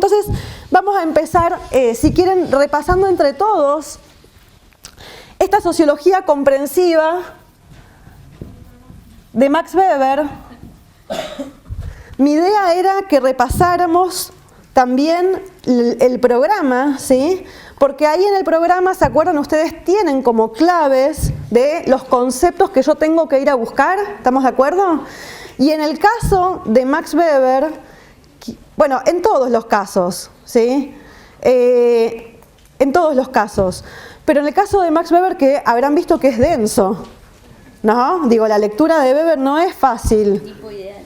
Entonces vamos a empezar, si quieren, repasando entre todos esta sociología comprensiva de Max Weber. Mi idea era que repasáramos también el programa, ¿sí? Porque ahí en el programa, ¿se acuerdan? Ustedes tienen como claves de los conceptos que yo tengo que ir a buscar, ¿estamos de acuerdo? Y en el caso de Max Weber, bueno, en todos los casos, ¿sí? En todos los casos. Pero en el caso de Max Weber, que habrán visto que es denso, ¿no? Digo, la lectura de Weber no es fácil. Tipo ideal.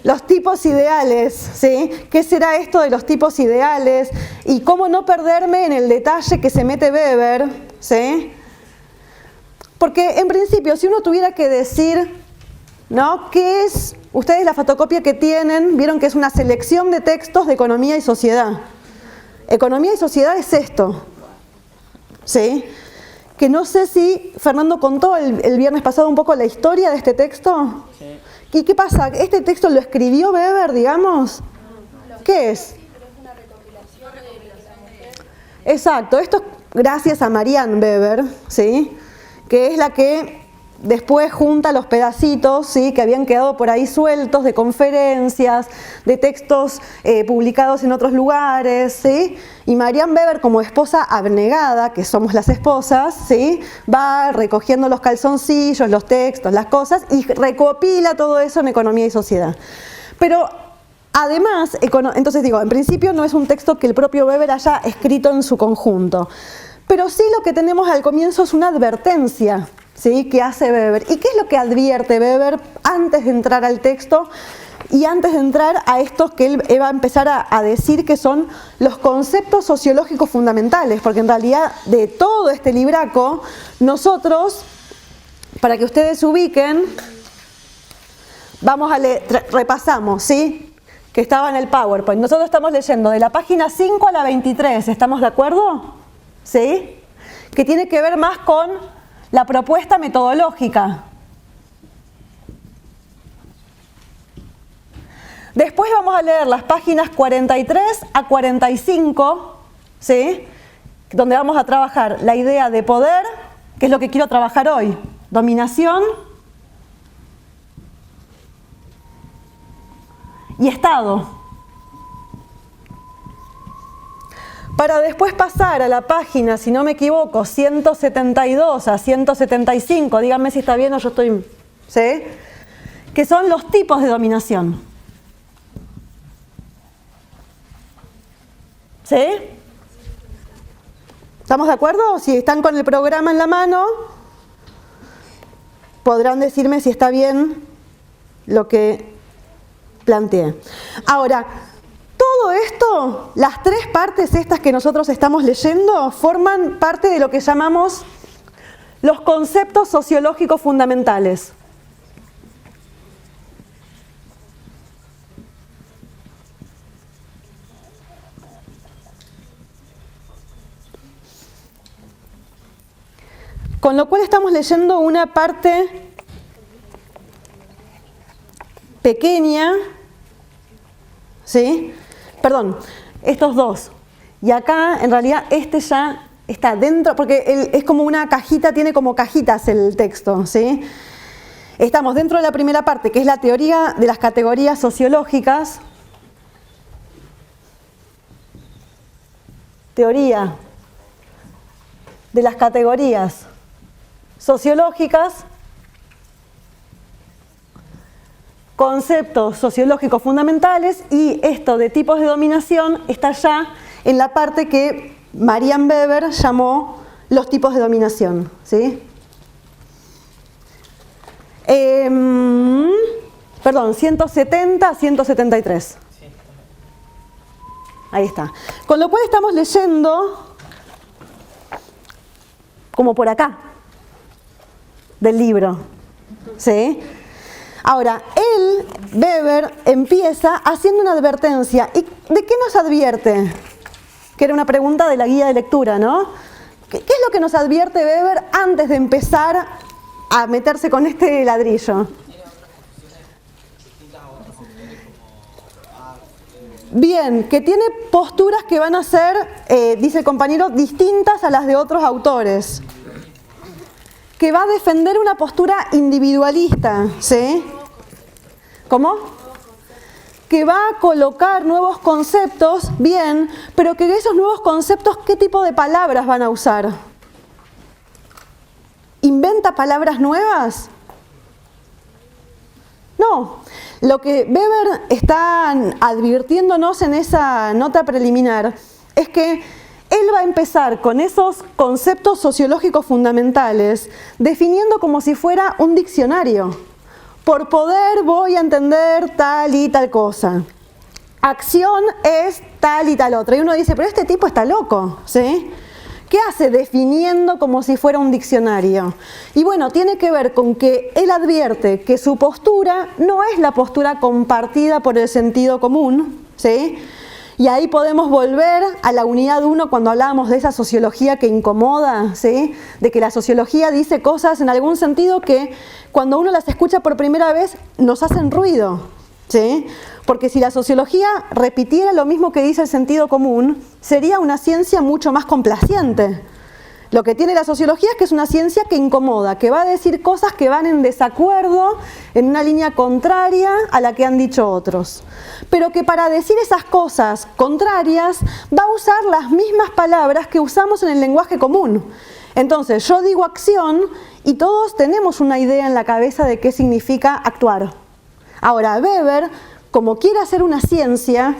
Los tipos ideales, ¿sí? ¿Qué será esto de los tipos ideales? Y cómo no perderme en el detalle que se mete Weber, ¿sí? Porque en principio, si uno tuviera que decir, ¿no? ¿Qué es? Ustedes la fotocopia que tienen, vieron que es una selección de textos de economía y sociedad. Economía y sociedad es esto, ¿sí? Que no sé si Fernando contó el viernes pasado un poco la historia de este texto. Sí. ¿Y qué pasa? ¿Este texto lo escribió Weber, digamos? ¿Qué es? Exacto, esto es gracias a Marianne Weber, ¿sí? Que es la que después junta los pedacitos, ¿sí? Que habían quedado por ahí sueltos de conferencias, de textos publicados en otros lugares, ¿sí? Y Marianne Weber, como esposa abnegada, que somos las esposas, ¿sí? Va recogiendo los calzoncillos, los textos, las cosas, y recopila todo eso en Economía y Sociedad. Pero además, entonces digo, en principio no es un texto que el propio Weber haya escrito en su conjunto, pero sí lo que tenemos al comienzo es una advertencia, ¿sí? Que hace Weber. ¿Y qué es lo que advierte Weber antes de entrar al texto y antes de entrar a estos que él va a empezar a decir que son los conceptos sociológicos fundamentales? Porque en realidad de todo este libraco, nosotros, para que ustedes se ubiquen, vamos a leer, repasamos, ¿sí? Que estaba en el PowerPoint. Nosotros estamos leyendo de la página 5 a la 23, ¿estamos de acuerdo? ¿Sí? Que tiene que ver más con la propuesta metodológica. Después vamos a leer las páginas 43 a 45, ¿sí? Donde vamos a trabajar la idea de poder, que es lo que quiero trabajar hoy, dominación y Estado. Para después pasar a la página, si no me equivoco, 172 a 175, díganme si está bien o yo estoy, ¿sí? Que son los tipos de dominación. ¿Sí? ¿Estamos de acuerdo? Si están con el programa en la mano, podrán decirme si está bien lo que planteé. Ahora, todo esto, las tres partes estas que nosotros estamos leyendo, forman parte de lo que llamamos los conceptos sociológicos fundamentales. Con lo cual estamos leyendo una parte pequeña, ¿sí? Perdón, estos dos. Y acá, en realidad, este ya está dentro, porque es como una cajita, tiene como cajitas el texto, ¿sí? Estamos dentro de la primera parte, que es la teoría de las categorías sociológicas. Teoría de las categorías sociológicas, conceptos sociológicos fundamentales, y esto de tipos de dominación está ya en la parte que Marianne Weber llamó los tipos de dominación, ¿sí? Perdón, 170 a 173. Ahí está. Con lo cual estamos leyendo como por acá del libro, ¿sí? Ahora, Weber empieza haciendo una advertencia. ¿Y de qué nos advierte? Que era una pregunta de la guía de lectura, ¿no? ¿Qué es lo que nos advierte Weber antes de empezar a meterse con este ladrillo? Bien, que tiene posturas que van a ser, dice el compañero, distintas a las de otros autores. Que va a defender una postura individualista, ¿sí? ¿Cómo? Que va a colocar nuevos conceptos, bien, pero que esos nuevos conceptos, ¿qué tipo de palabras van a usar? ¿Inventa palabras nuevas? No. Lo que Weber está advirtiéndonos en esa nota preliminar es que él va a empezar con esos conceptos sociológicos fundamentales, definiendo como si fuera un diccionario. Por poder voy a entender tal y tal cosa. Acción es tal y tal otra. Y uno dice, pero este tipo está loco, ¿sí? ¿Qué hace definiendo como si fuera un diccionario? Y bueno, tiene que ver con que él advierte que su postura no es la postura compartida por el sentido común, ¿sí? Y ahí podemos volver a la unidad 1 cuando hablábamos de esa sociología que incomoda, ¿sí? De que la sociología dice cosas en algún sentido que cuando uno las escucha por primera vez nos hacen ruido, ¿sí? Porque si la sociología repitiera lo mismo que dice el sentido común, sería una ciencia mucho más complaciente. Lo que tiene la sociología es que es una ciencia que incomoda, que va a decir cosas que van en desacuerdo, en una línea contraria a la que han dicho otros. Pero que para decir esas cosas contrarias va a usar las mismas palabras que usamos en el lenguaje común. Entonces, yo digo acción y todos tenemos una idea en la cabeza de qué significa actuar. Ahora, Weber, como quiere hacer una ciencia,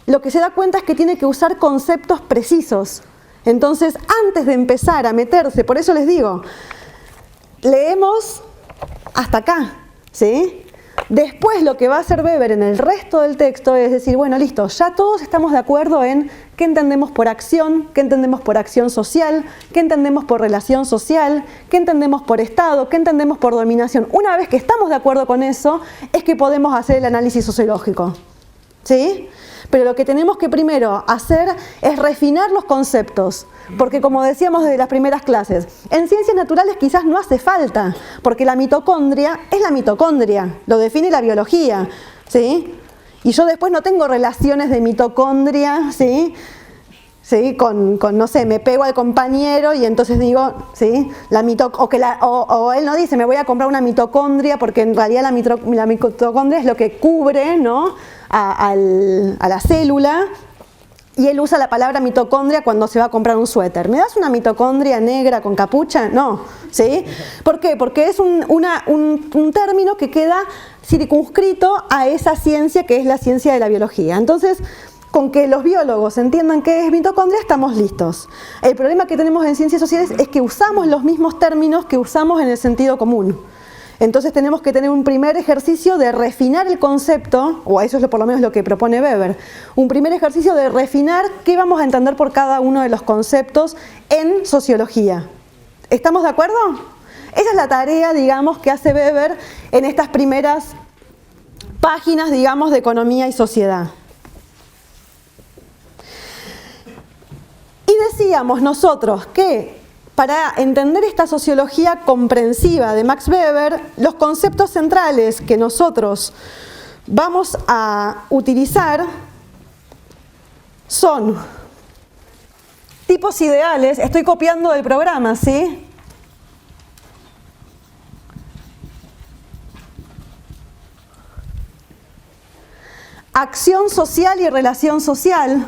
lo que se da cuenta es que tiene que usar conceptos precisos. Entonces, antes de empezar a meterse, por eso les digo, leemos hasta acá, ¿sí? Después lo que va a hacer Weber en el resto del texto es decir, bueno, listo, ya todos estamos de acuerdo en qué entendemos por acción, qué entendemos por acción social, qué entendemos por relación social, qué entendemos por Estado, qué entendemos por dominación. Una vez que estamos de acuerdo con eso, es que podemos hacer el análisis sociológico, ¿sí? Pero lo que tenemos que primero hacer es refinar los conceptos, porque como decíamos desde las primeras clases, en ciencias naturales quizás no hace falta, porque la mitocondria es la mitocondria, lo define la biología, ¿sí? Y yo después no tengo relaciones de mitocondria, ¿sí? ¿Sí? Con no sé, me pego al compañero y entonces digo, ¿sí? O él no dice, me voy a comprar una mitocondria, porque en realidad la mitocondria es lo que cubre, ¿no? a la célula, y él usa la palabra mitocondria cuando se va a comprar un suéter. ¿Me das una mitocondria negra con capucha? No, ¿sí? ¿Por qué? Porque es un término que queda circunscrito a esa ciencia que es la ciencia de la biología. Entonces, con que los biólogos entiendan qué es mitocondria, estamos listos. El problema que tenemos en ciencias sociales es que usamos los mismos términos que usamos en el sentido común. Entonces tenemos que tener un primer ejercicio de refinar el concepto, o eso es por lo menos lo que propone Weber, un primer ejercicio de refinar qué vamos a entender por cada uno de los conceptos en sociología. ¿Estamos de acuerdo? Esa es la tarea, digamos, que hace Weber en estas primeras páginas, digamos, de economía y sociedad. Y decíamos nosotros que para entender esta sociología comprensiva de Max Weber, los conceptos centrales que nosotros vamos a utilizar son tipos ideales. Estoy copiando del programa, ¿sí? Acción social y relación social.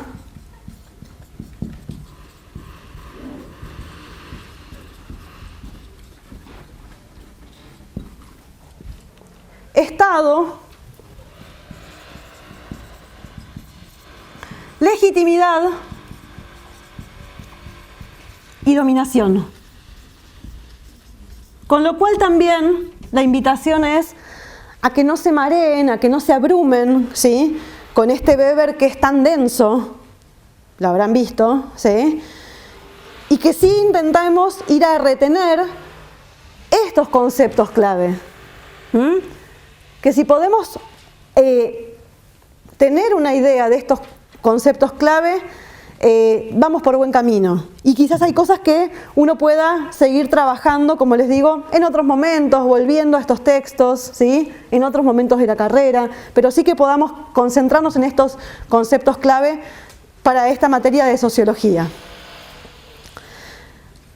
Estado, legitimidad y dominación. Con lo cual también la invitación es a que no se mareen, a que no se abrumen, ¿sí? Con este Weber que es tan denso, lo habrán visto, ¿sí? Y que sí intentamos ir a retener estos conceptos clave. Que si podemos tener una idea de estos conceptos clave, vamos por buen camino. Y quizás hay cosas que uno pueda seguir trabajando, como les digo, en otros momentos, volviendo a estos textos, ¿sí? En otros momentos de la carrera, pero sí que podamos concentrarnos en estos conceptos clave para esta materia de sociología.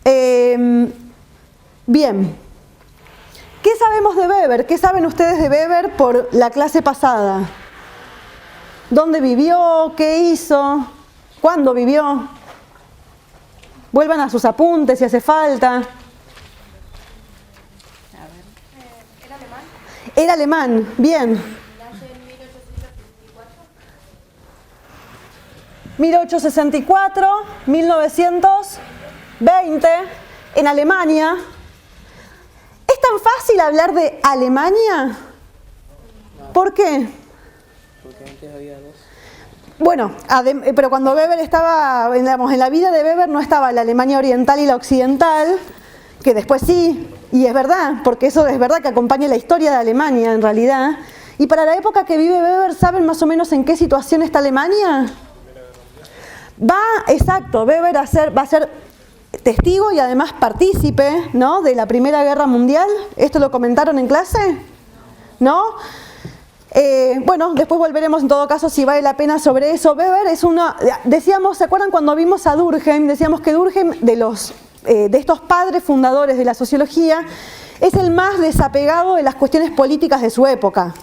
Bien, ¿qué sabemos de Weber? ¿Qué saben ustedes de Weber por la clase pasada? ¿Dónde vivió? ¿Qué hizo? ¿Cuándo vivió? Vuelvan a sus apuntes si hace falta. ¿Era alemán? Era alemán, bien. Nace en 1864. 1864, 1920, en Alemania. ¿Es tan fácil hablar de Alemania? ¿Por qué? Porque antes había dos. Bueno, pero cuando Weber estaba, digamos, en la vida de Weber no estaba la Alemania oriental y la occidental, que después sí, y es verdad, porque eso es verdad que acompaña la historia de Alemania en realidad. Y para la época que vive Weber, ¿saben más o menos en qué situación está Alemania? Exacto, Weber va a ser testigo y además partícipe, ¿no?, de la Primera Guerra Mundial. ¿Esto lo comentaron en clase? ¿No? Bueno, después volveremos en todo caso si vale la pena sobre eso. Weber es decíamos, ¿se acuerdan cuando vimos a Durkheim? Decíamos que Durkheim, de estos padres fundadores de la sociología, es el más desapegado de las cuestiones políticas de su época,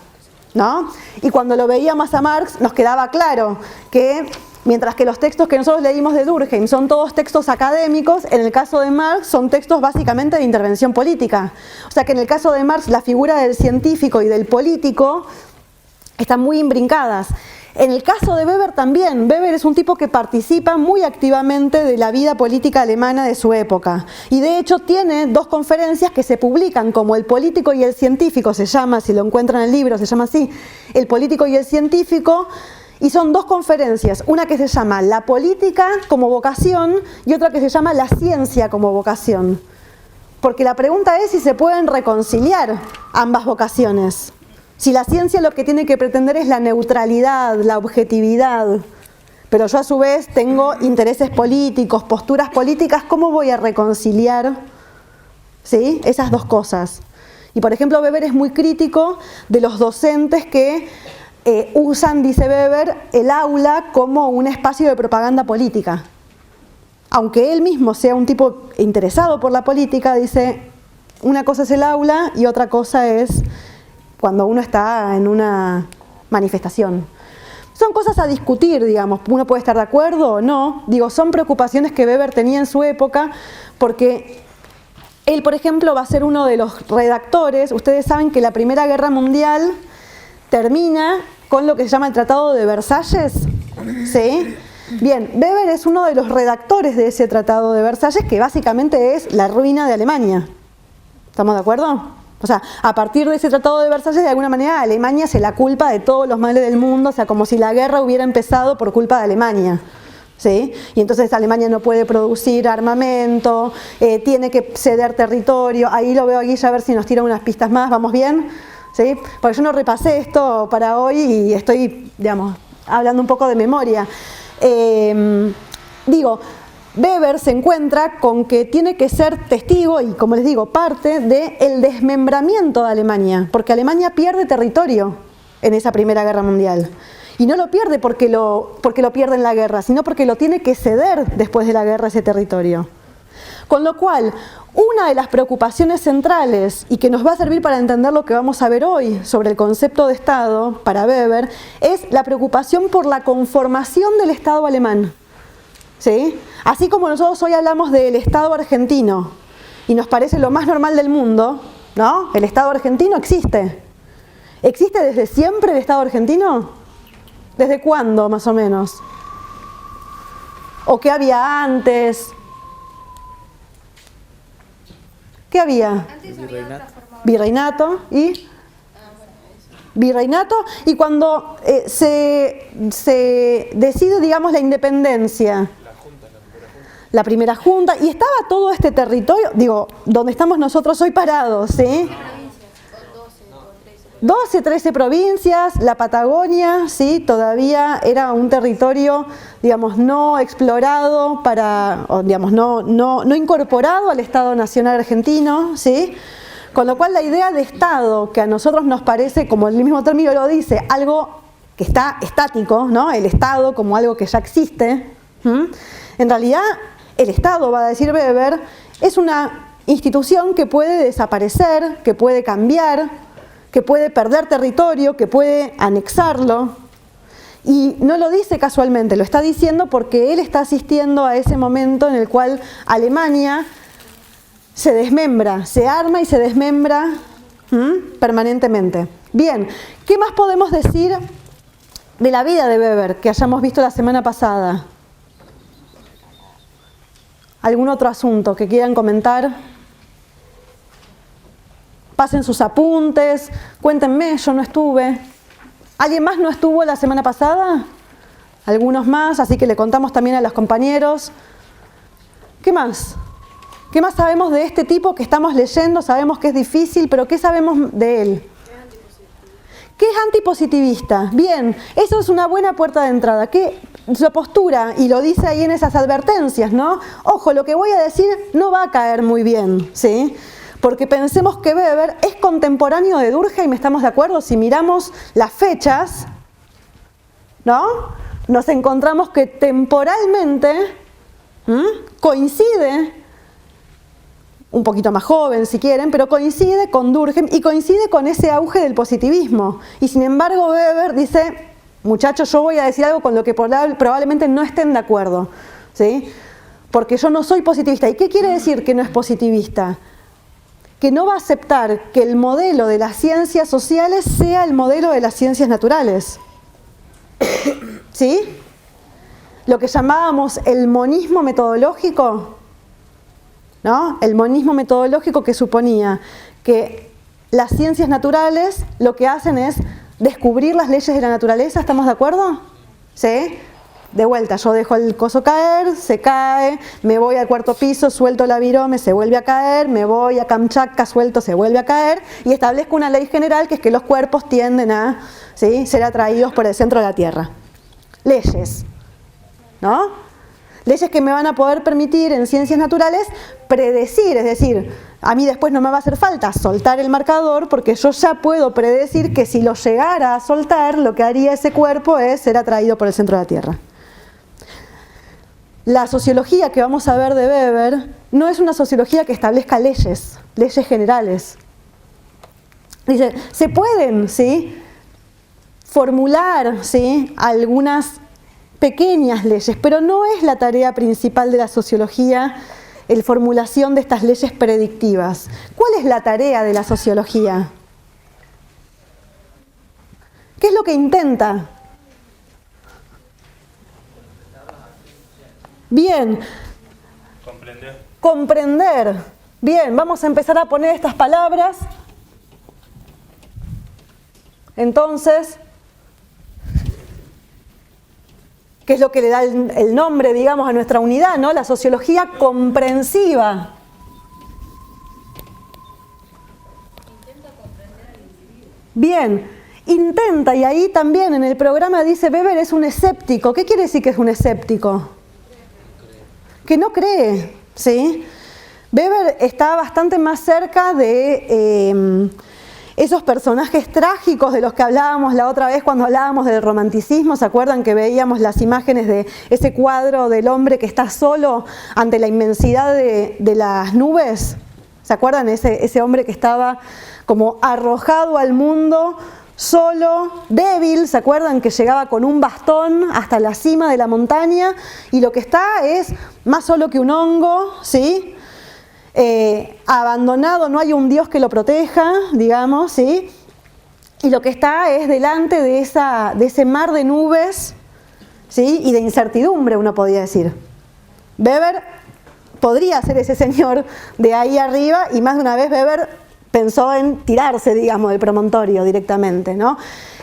¿no? Y cuando lo veíamos a Marx nos quedaba claro que mientras que los textos que nosotros leímos de Durkheim son todos textos académicos, en el caso de Marx son textos básicamente de intervención política. O sea que en el caso de Marx la figura del científico y del político están muy imbrincadas. En el caso de Weber también. Weber es un tipo que participa muy activamente de la vida política alemana de su época. Y de hecho tiene dos conferencias que se publican como El político y el científico, se llama, si lo encuentran en el libro, se llama así, El político y el científico. Y son dos conferencias, una que se llama La política como vocación y otra que se llama La ciencia como vocación. Porque la pregunta es si se pueden reconciliar ambas vocaciones. Si la ciencia lo que tiene que pretender es la neutralidad, la objetividad, pero yo a su vez tengo intereses políticos, posturas políticas, ¿cómo voy a reconciliar, ¿sí?, esas dos cosas? Y por ejemplo, Weber es muy crítico de los docentes que usan, dice Weber, el aula como un espacio de propaganda política. Aunque él mismo sea un tipo interesado por la política, dice, una cosa es el aula y otra cosa es cuando uno está en una manifestación. Son cosas a discutir, digamos, uno puede estar de acuerdo o no. Digo, son preocupaciones que Weber tenía en su época porque él, por ejemplo, va a ser uno de los redactores. Ustedes saben que la Primera Guerra Mundial termina con lo que se llama el Tratado de Versalles, ¿sí? Bien, Weber es uno de los redactores de ese Tratado de Versalles, que básicamente es la ruina de Alemania. ¿Estamos de acuerdo? O sea, a partir de ese Tratado de Versalles, de alguna manera, a Alemania se la culpa de todos los males del mundo, o sea, como si la guerra hubiera empezado por culpa de Alemania, ¿sí? Y entonces Alemania no puede producir armamento, tiene que ceder territorio. Ahí lo veo a Guilla, a ver si nos tira unas pistas más, ¿vamos bien? ¿Sí? Porque yo no repasé esto para hoy y estoy, digamos, hablando un poco de memoria. Digo, Weber se encuentra con que tiene que ser testigo y, como les digo, parte del desmembramiento de Alemania, porque Alemania pierde territorio en esa Primera Guerra Mundial. Y no lo pierde porque lo pierde en la guerra, sino porque lo tiene que ceder después de la guerra ese territorio. Con lo cual, una de las preocupaciones centrales y que nos va a servir para entender lo que vamos a ver hoy sobre el concepto de Estado para Weber es la preocupación por la conformación del Estado alemán. ¿Sí? Así como nosotros hoy hablamos del Estado argentino y nos parece lo más normal del mundo, ¿no? El Estado argentino existe. ¿Existe desde siempre el Estado argentino? ¿Desde cuándo, más o menos? ¿O qué había antes? ¿Qué había? Antes había otra forma. Virreinato y... Virreinato, y cuando se decide, digamos, la independencia, la primera junta, y estaba todo este territorio, digo, donde estamos nosotros hoy parados, ¿sí? 12, 13 provincias, la Patagonia, ¿sí? Todavía era un territorio, digamos, no explorado o, digamos, no incorporado al Estado Nacional Argentino, ¿sí? Con lo cual la idea de Estado, que a nosotros nos parece, como el mismo término lo dice, algo que está estático, ¿no? El Estado como algo que ya existe, en realidad el Estado, va a decir Weber, es una institución que puede desaparecer, que puede cambiar, que puede perder territorio, que puede anexarlo. Y no lo dice casualmente, lo está diciendo porque él está asistiendo a ese momento en el cual Alemania se desmembra, se arma y se desmembra permanentemente. Bien, ¿qué más podemos decir de la vida de Weber que hayamos visto la semana pasada? ¿Algún otro asunto que quieran comentar? Pasen sus apuntes, cuéntenme, yo no estuve. ¿Alguien más no estuvo la semana pasada? Algunos más, así que le contamos también a los compañeros. ¿Qué más? ¿Qué más sabemos de este tipo que estamos leyendo? Sabemos que es difícil, pero ¿qué sabemos de él? ¿Qué es antipositivista? Bien, eso es una buena puerta de entrada. ¿Qué? Su postura, y lo dice ahí en esas advertencias, ¿no? Ojo, lo que voy a decir no va a caer muy bien, ¿sí? Porque pensemos que Weber es contemporáneo de Durkheim, ¿estamos de acuerdo? Si miramos las fechas, ¿no? Nos encontramos que temporalmente coincide, un poquito más joven si quieren, pero coincide con Durkheim y coincide con ese auge del positivismo. Y sin embargo Weber dice, muchachos, yo voy a decir algo con lo que probablemente no estén de acuerdo, ¿sí? Porque yo no soy positivista. ¿Y qué quiere decir que no es positivista? Que no va a aceptar que el modelo de las ciencias sociales sea el modelo de las ciencias naturales. ¿Sí? Lo que llamábamos el monismo metodológico, ¿no? El monismo metodológico que suponía que las ciencias naturales lo que hacen es descubrir las leyes de la naturaleza, ¿estamos de acuerdo? ¿Sí? De vuelta, yo dejo el coso caer, se cae, me voy al cuarto piso, suelto la virome, se vuelve a caer, me voy a Kamchatka, suelto, se vuelve a caer, y establezco una ley general que es que los cuerpos tienden a, ¿sí?, ser atraídos por el centro de la Tierra. Leyes, ¿no? Leyes que me van a poder permitir en ciencias naturales predecir, es decir, a mí después no me va a hacer falta soltar el marcador porque yo ya puedo predecir que si lo llegara a soltar, lo que haría ese cuerpo es ser atraído por el centro de la Tierra. La sociología que vamos a ver de Weber no es una sociología que establezca leyes generales. Dice, se pueden, ¿sí?, formular, ¿sí?, algunas pequeñas leyes, pero no es la tarea principal de la sociología la formulación de estas leyes predictivas. ¿Cuál es la tarea de la sociología? ¿Qué es lo que intenta? Bien. Comprender. Bien, vamos a empezar a poner estas palabras. Entonces, ¿qué es lo que le da el nombre, digamos, a nuestra unidad, ¿no? La sociología comprensiva. Bien, intenta, y ahí también en el programa dice Weber es un escéptico. ¿Qué quiere decir que es un escéptico? Que no cree, ¿sí? Weber está bastante más cerca de esos personajes trágicos de los que hablábamos la otra vez cuando hablábamos del romanticismo. ¿Se acuerdan que veíamos las imágenes de ese cuadro del hombre que está solo ante la inmensidad de las nubes? ¿Se acuerdan? Ese hombre que estaba como arrojado al mundo, solo, débil, ¿se acuerdan? Que llegaba con un bastón hasta la cima de la montaña y lo que está es más solo que un hongo, ¿sí? Abandonado, no hay un Dios que lo proteja, digamos, ¿sí? Y lo que está es delante de ese mar de nubes, ¿sí?, y de incertidumbre, uno podría decir. Weber podría ser ese señor de ahí arriba, y más de una vez Weber pensó en tirarse, digamos, del promontorio directamente, ¿no?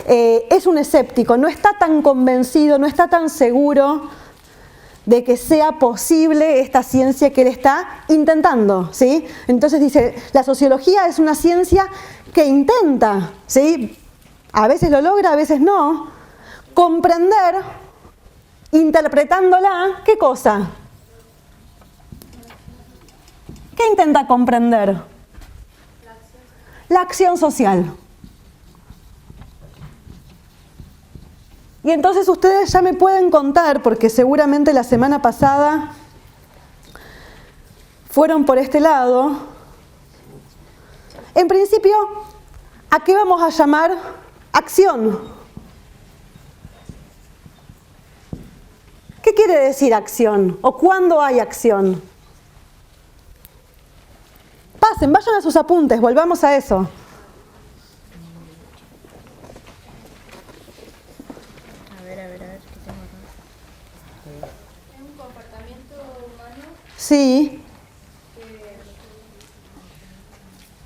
Es un escéptico, no está tan convencido, no está tan seguro de que sea posible esta ciencia que él está intentando, ¿sí? Entonces dice, la sociología es una ciencia que intenta, ¿sí? A veces lo logra, a veces no, comprender, interpretándola, ¿qué cosa? ¿Qué intenta comprender? La acción social. Y entonces ustedes ya me pueden contar, porque seguramente la semana pasada fueron por este lado. En principio, ¿a qué vamos a llamar acción? ¿Qué quiere decir acción? ¿O cuándo hay acción? Pasen, vayan a sus apuntes, volvamos a eso. ¿Qué tengo acá? Es un comportamiento humano Sí. que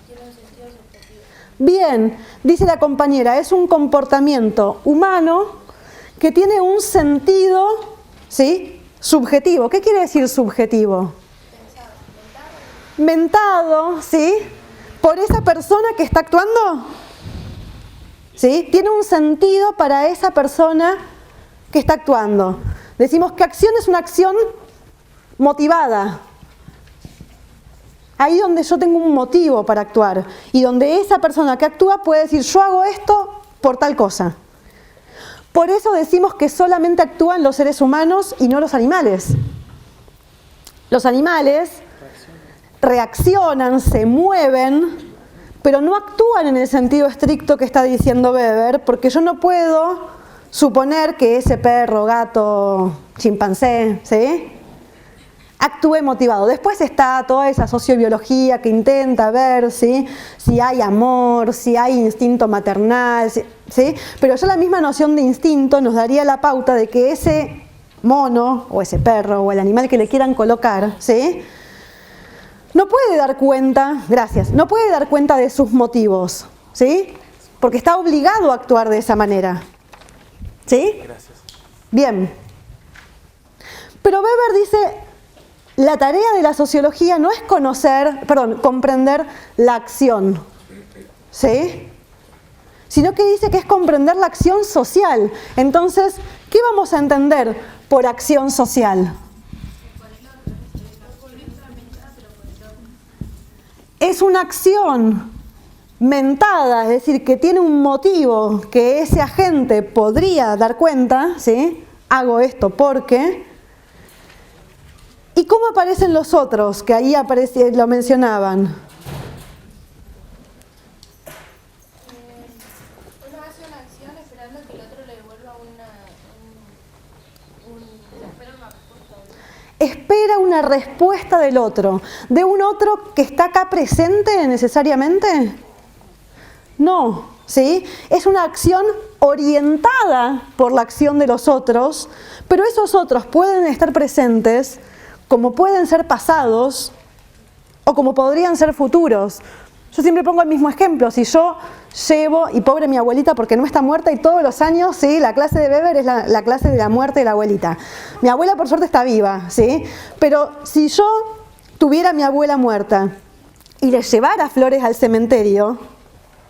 tiene un sentido subjetivo. Bien, dice la compañera, es un comportamiento humano que tiene un sentido, ¿sí? Subjetivo. ¿Qué quiere decir subjetivo? Mentado, ¿sí? Por esa persona que está actuando. ¿Sí? Tiene un sentido para esa persona que está actuando. Decimos que acción es una acción motivada. Ahí donde yo tengo un motivo para actuar y donde esa persona que actúa puede decir, yo hago esto por tal cosa. Por eso decimos que solamente actúan los seres humanos y no los animales. Los animales reaccionan, se mueven, pero no actúan en el sentido estricto que está diciendo Weber, porque yo no puedo suponer que ese perro, gato, chimpancé, ¿sí?, actúe motivado. Después está toda esa sociobiología que intenta ver, ¿sí?, si hay amor, si hay instinto maternal, ¿sí? Pero ya la misma noción de instinto nos daría la pauta de que ese mono, o ese perro, o el animal que le quieran colocar, ¿sí?, no puede dar cuenta, no puede dar cuenta de sus motivos, ¿sí? Porque está obligado a actuar de esa manera. ¿Sí? Gracias. Bien. Pero Weber dice, la tarea de la sociología no es comprender la acción, ¿sí?, sino que dice que es comprender la acción social. Entonces, ¿qué vamos a entender por acción social? Es una acción mentada, es decir, que tiene un motivo que ese agente podría dar cuenta, ¿sí? Hago esto porque. ¿Y cómo aparecen los otros? Que ahí lo mencionaban. Uno hace una acción esperando que el otro le devuelva espera una respuesta. Espera una respuesta del otro. ¿De un otro que está acá presente necesariamente? No, ¿sí? Es una acción orientada por la acción de los otros, pero esos otros pueden estar presentes como pueden ser pasados o como podrían ser futuros. Yo siempre pongo el mismo ejemplo. Si yo llevo, y pobre mi abuelita porque no está muerta y todos los años, ¿sí?, la clase de Weber es la clase de la muerte de la abuelita. Mi abuela por suerte está viva, ¿sí? Pero si yo tuviera a mi abuela muerta y le llevara flores al cementerio,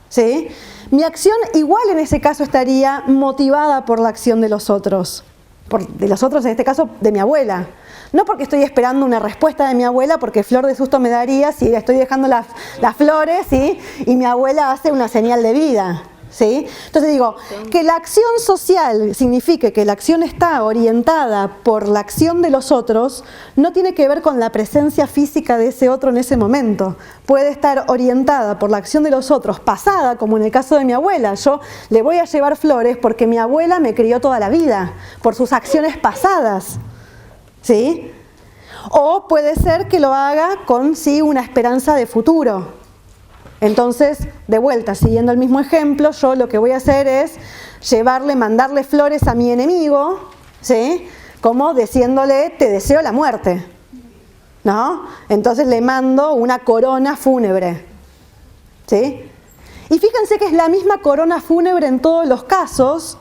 ¿sí?, mi acción igual en ese caso estaría motivada por la acción de los otros. De los otros, en este caso, de mi abuela. No porque estoy esperando una respuesta de mi abuela, porque flor de susto me daría si estoy dejando las flores, ¿sí?, y mi abuela hace una señal de vida, ¿sí? Entonces digo, que la acción social signifique que la acción está orientada por la acción de los otros, no tiene que ver con la presencia física de ese otro en ese momento. Puede estar orientada por la acción de los otros, pasada, como en el caso de mi abuela. Yo le voy a llevar flores porque mi abuela me crió toda la vida, por sus acciones pasadas, ¿sí? O puede ser que lo haga con, sí, una esperanza de futuro. Entonces, de vuelta, siguiendo el mismo ejemplo, yo lo que voy a hacer es mandarle flores a mi enemigo, ¿sí?, como diciéndole, te deseo la muerte, ¿no? Entonces le mando una corona fúnebre, ¿sí? Y fíjense que es la misma corona fúnebre en todos los casos,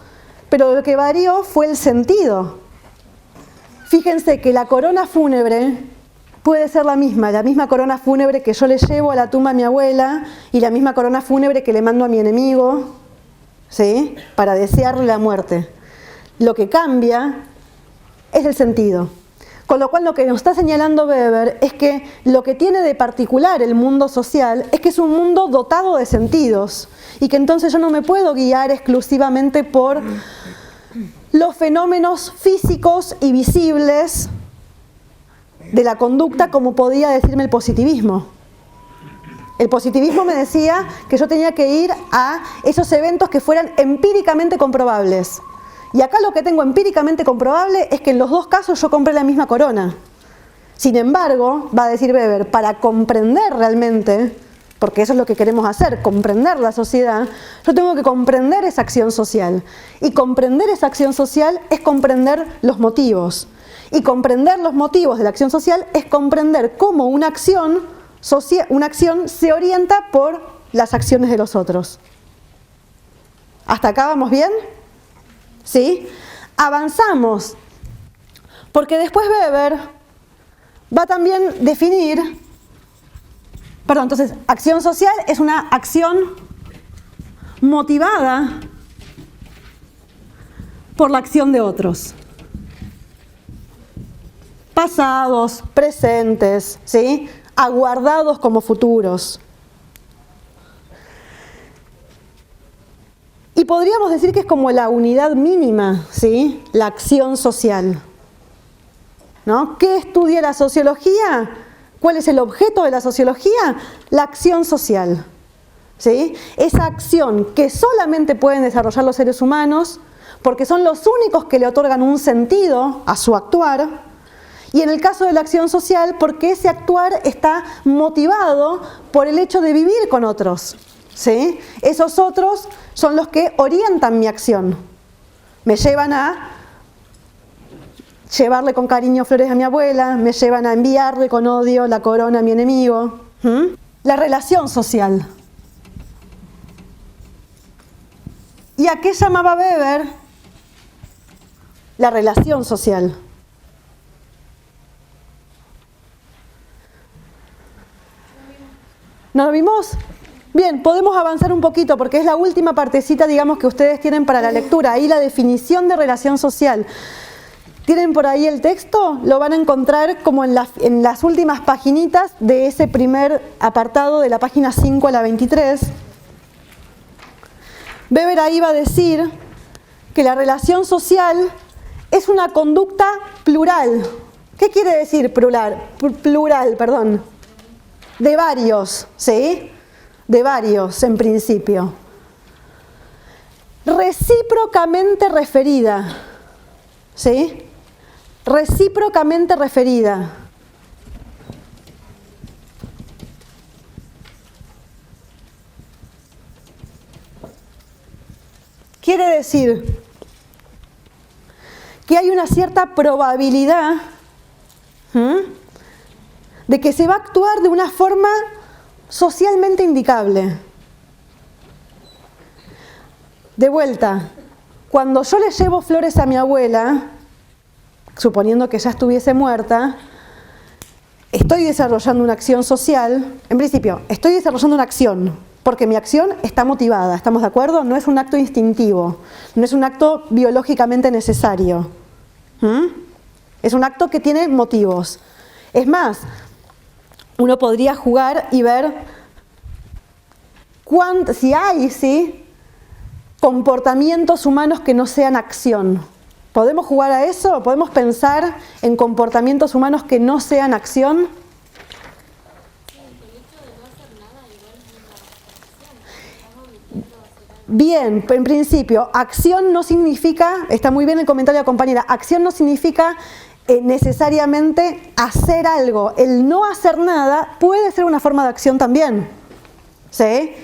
pero lo que varió fue el sentido. Fíjense que la corona fúnebre puede ser la misma corona fúnebre que yo le llevo a la tumba a mi abuela y la misma corona fúnebre que le mando a mi enemigo, ¿sí? Para desearle la muerte. Lo que cambia es el sentido. Con lo cual lo que nos está señalando Weber es que lo que tiene de particular el mundo social es que es un mundo dotado de sentidos y que entonces yo no me puedo guiar exclusivamente por los fenómenos físicos y visibles de la conducta como podía decirme el positivismo. El positivismo me decía que yo tenía que ir a esos eventos que fueran empíricamente comprobables. Y acá lo que tengo empíricamente comprobable es que en los dos casos yo compré la misma corona. Sin embargo, va a decir Weber, para comprender realmente, porque eso es lo que queremos hacer, comprender la sociedad, yo tengo que comprender esa acción social. Y comprender esa acción social es comprender los motivos. Y comprender los motivos de la acción social es comprender cómo una acción se orienta por las acciones de los otros. ¿Hasta acá vamos bien? ¿Sí? Avanzamos, porque después Weber va a también definir, entonces, acción social es una acción motivada por la acción de otros. Pasados, presentes, ¿sí? Aguardados como futuros. Y podríamos decir que es como la unidad mínima, ¿sí? La acción social, ¿no? ¿Qué estudia la sociología? ¿Cuál es el objeto de la sociología? La acción social, ¿sí? Esa acción que solamente pueden desarrollar los seres humanos porque son los únicos que le otorgan un sentido a su actuar, y en el caso de la acción social porque ese actuar está motivado por el hecho de vivir con otros, ¿sí? Esos otros son los que orientan mi acción. Me llevan a llevarle con cariño flores a mi abuela, me llevan a enviarle con odio la corona a mi enemigo. La relación social. ¿Y a qué llamaba Weber la relación social? ¿No lo vimos? Bien, podemos avanzar un poquito porque es la última partecita, digamos, que ustedes tienen para la lectura. Ahí la definición de relación social. ¿Tienen por ahí el texto? Lo van a encontrar como en las últimas paginitas de ese primer apartado de la página 5 a la 23. Weber ahí va a decir que la relación social es una conducta plural. ¿Qué quiere decir plural? Plural. De varios, ¿sí? De varios, en principio. Recíprocamente referida, ¿sí? Recíprocamente referida. Quiere decir que hay una cierta probabilidad de que se va a actuar de una forma socialmente indicable. De vuelta, cuando yo le llevo flores a mi abuela, suponiendo que ya estuviese muerta, estoy desarrollando una acción social. En principio, estoy desarrollando una acción, porque mi acción está motivada, ¿estamos de acuerdo? No es un acto instintivo, no es un acto biológicamente necesario. Es un acto que tiene motivos. Es más, uno podría jugar y ver si hay, ¿sí?, comportamientos humanos que no sean acción. ¿Podemos jugar a eso? ¿Podemos pensar en comportamientos humanos que no sean acción? Bien, en principio, acción no significa, está muy bien el comentario de la compañera, acción no significa necesariamente hacer algo. El no hacer nada puede ser una forma de acción también, ¿sí?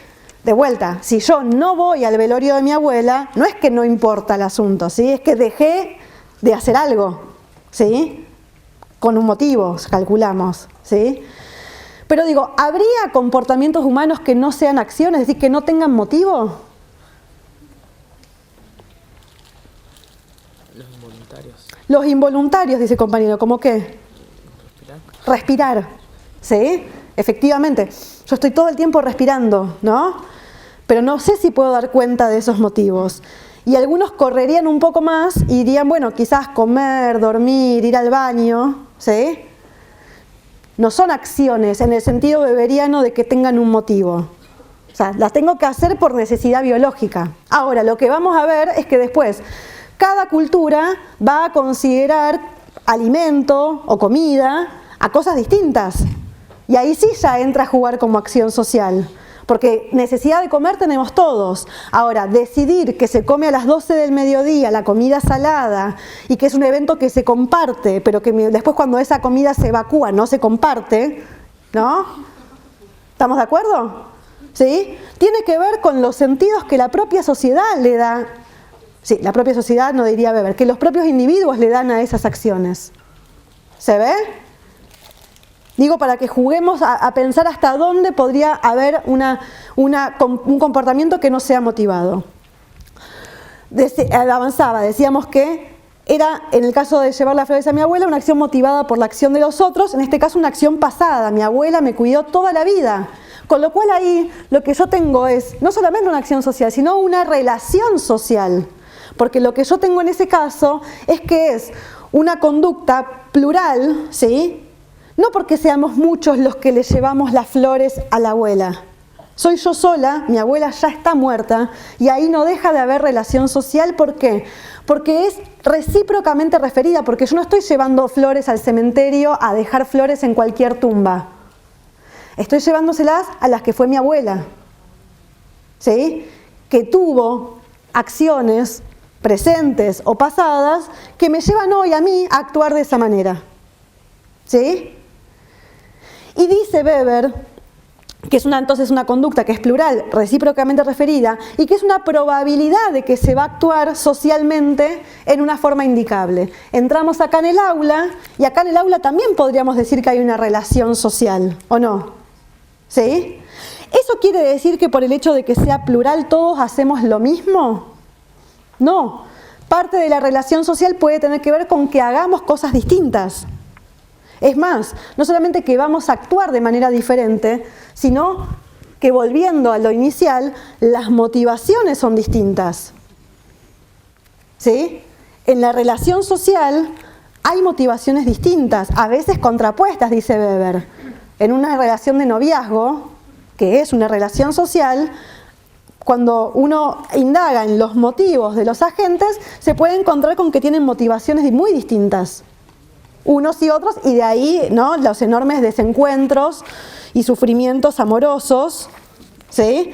De vuelta, si yo no voy al velorio de mi abuela, no es que no importa el asunto, ¿sí? Es que dejé de hacer algo, ¿sí? Con un motivo, calculamos, ¿sí? Pero digo, ¿habría comportamientos humanos que no sean acciones, es decir, que no tengan motivo? Los involuntarios. Los involuntarios, dice el compañero, ¿cómo qué? Respirar, ¿sí? Efectivamente, yo estoy todo el tiempo respirando, ¿no? Pero no sé si puedo dar cuenta de esos motivos. Y algunos correrían un poco más y dirían, bueno, quizás comer, dormir, ir al baño, ¿sí? No son acciones en el sentido weberiano de que tengan un motivo. O sea, las tengo que hacer por necesidad biológica. Ahora, lo que vamos a ver es que después, cada cultura va a considerar alimento o comida a cosas distintas. Y ahí sí ya entra a jugar como acción social. Porque necesidad de comer tenemos todos. Ahora, decidir que se come a las 12 del mediodía la comida salada y que es un evento que se comparte, pero que después cuando esa comida se evacúa no se comparte, ¿no? ¿Estamos de acuerdo? ¿Sí? Tiene que ver con los sentidos que la propia sociedad le da. Sí, la propia sociedad, no diría Weber, que los propios individuos le dan a esas acciones. ¿Se ve? Digo, para que juguemos a pensar hasta dónde podría haber un comportamiento que no sea motivado. Avanzaba, decíamos que era, en el caso de llevar las flores a mi abuela, una acción motivada por la acción de los otros, en este caso una acción pasada. Mi abuela me cuidó toda la vida. Con lo cual ahí lo que yo tengo es no solamente una acción social, sino una relación social. Porque lo que yo tengo en ese caso es que es una conducta plural, ¿sí? No porque seamos muchos los que le llevamos las flores a la abuela. Soy yo sola, mi abuela ya está muerta y ahí no deja de haber relación social. ¿Por qué? Porque es recíprocamente referida, porque yo no estoy llevando flores al cementerio a dejar flores en cualquier tumba. Estoy llevándoselas a las que fue mi abuela, ¿sí? Que tuvo acciones presentes o pasadas que me llevan hoy a mí a actuar de esa manera, ¿sí? Y dice Weber que es entonces una conducta que es plural, recíprocamente referida, y que es una probabilidad de que se va a actuar socialmente en una forma indicable. Entramos acá en el aula, y acá en el aula también podríamos decir que hay una relación social, ¿o no? ¿Sí? ¿Eso quiere decir que por el hecho de que sea plural todos hacemos lo mismo? No. Parte de la relación social puede tener que ver con que hagamos cosas distintas. Es más, no solamente que vamos a actuar de manera diferente, sino que, volviendo a lo inicial, las motivaciones son distintas. ¿Sí? En la relación social hay motivaciones distintas, a veces contrapuestas, dice Weber. En una relación de noviazgo, que es una relación social, cuando uno indaga en los motivos de los agentes, se puede encontrar con que tienen motivaciones muy distintas, unos y otros, y de ahí, ¿no?, los enormes desencuentros y sufrimientos amorosos, ¿sí?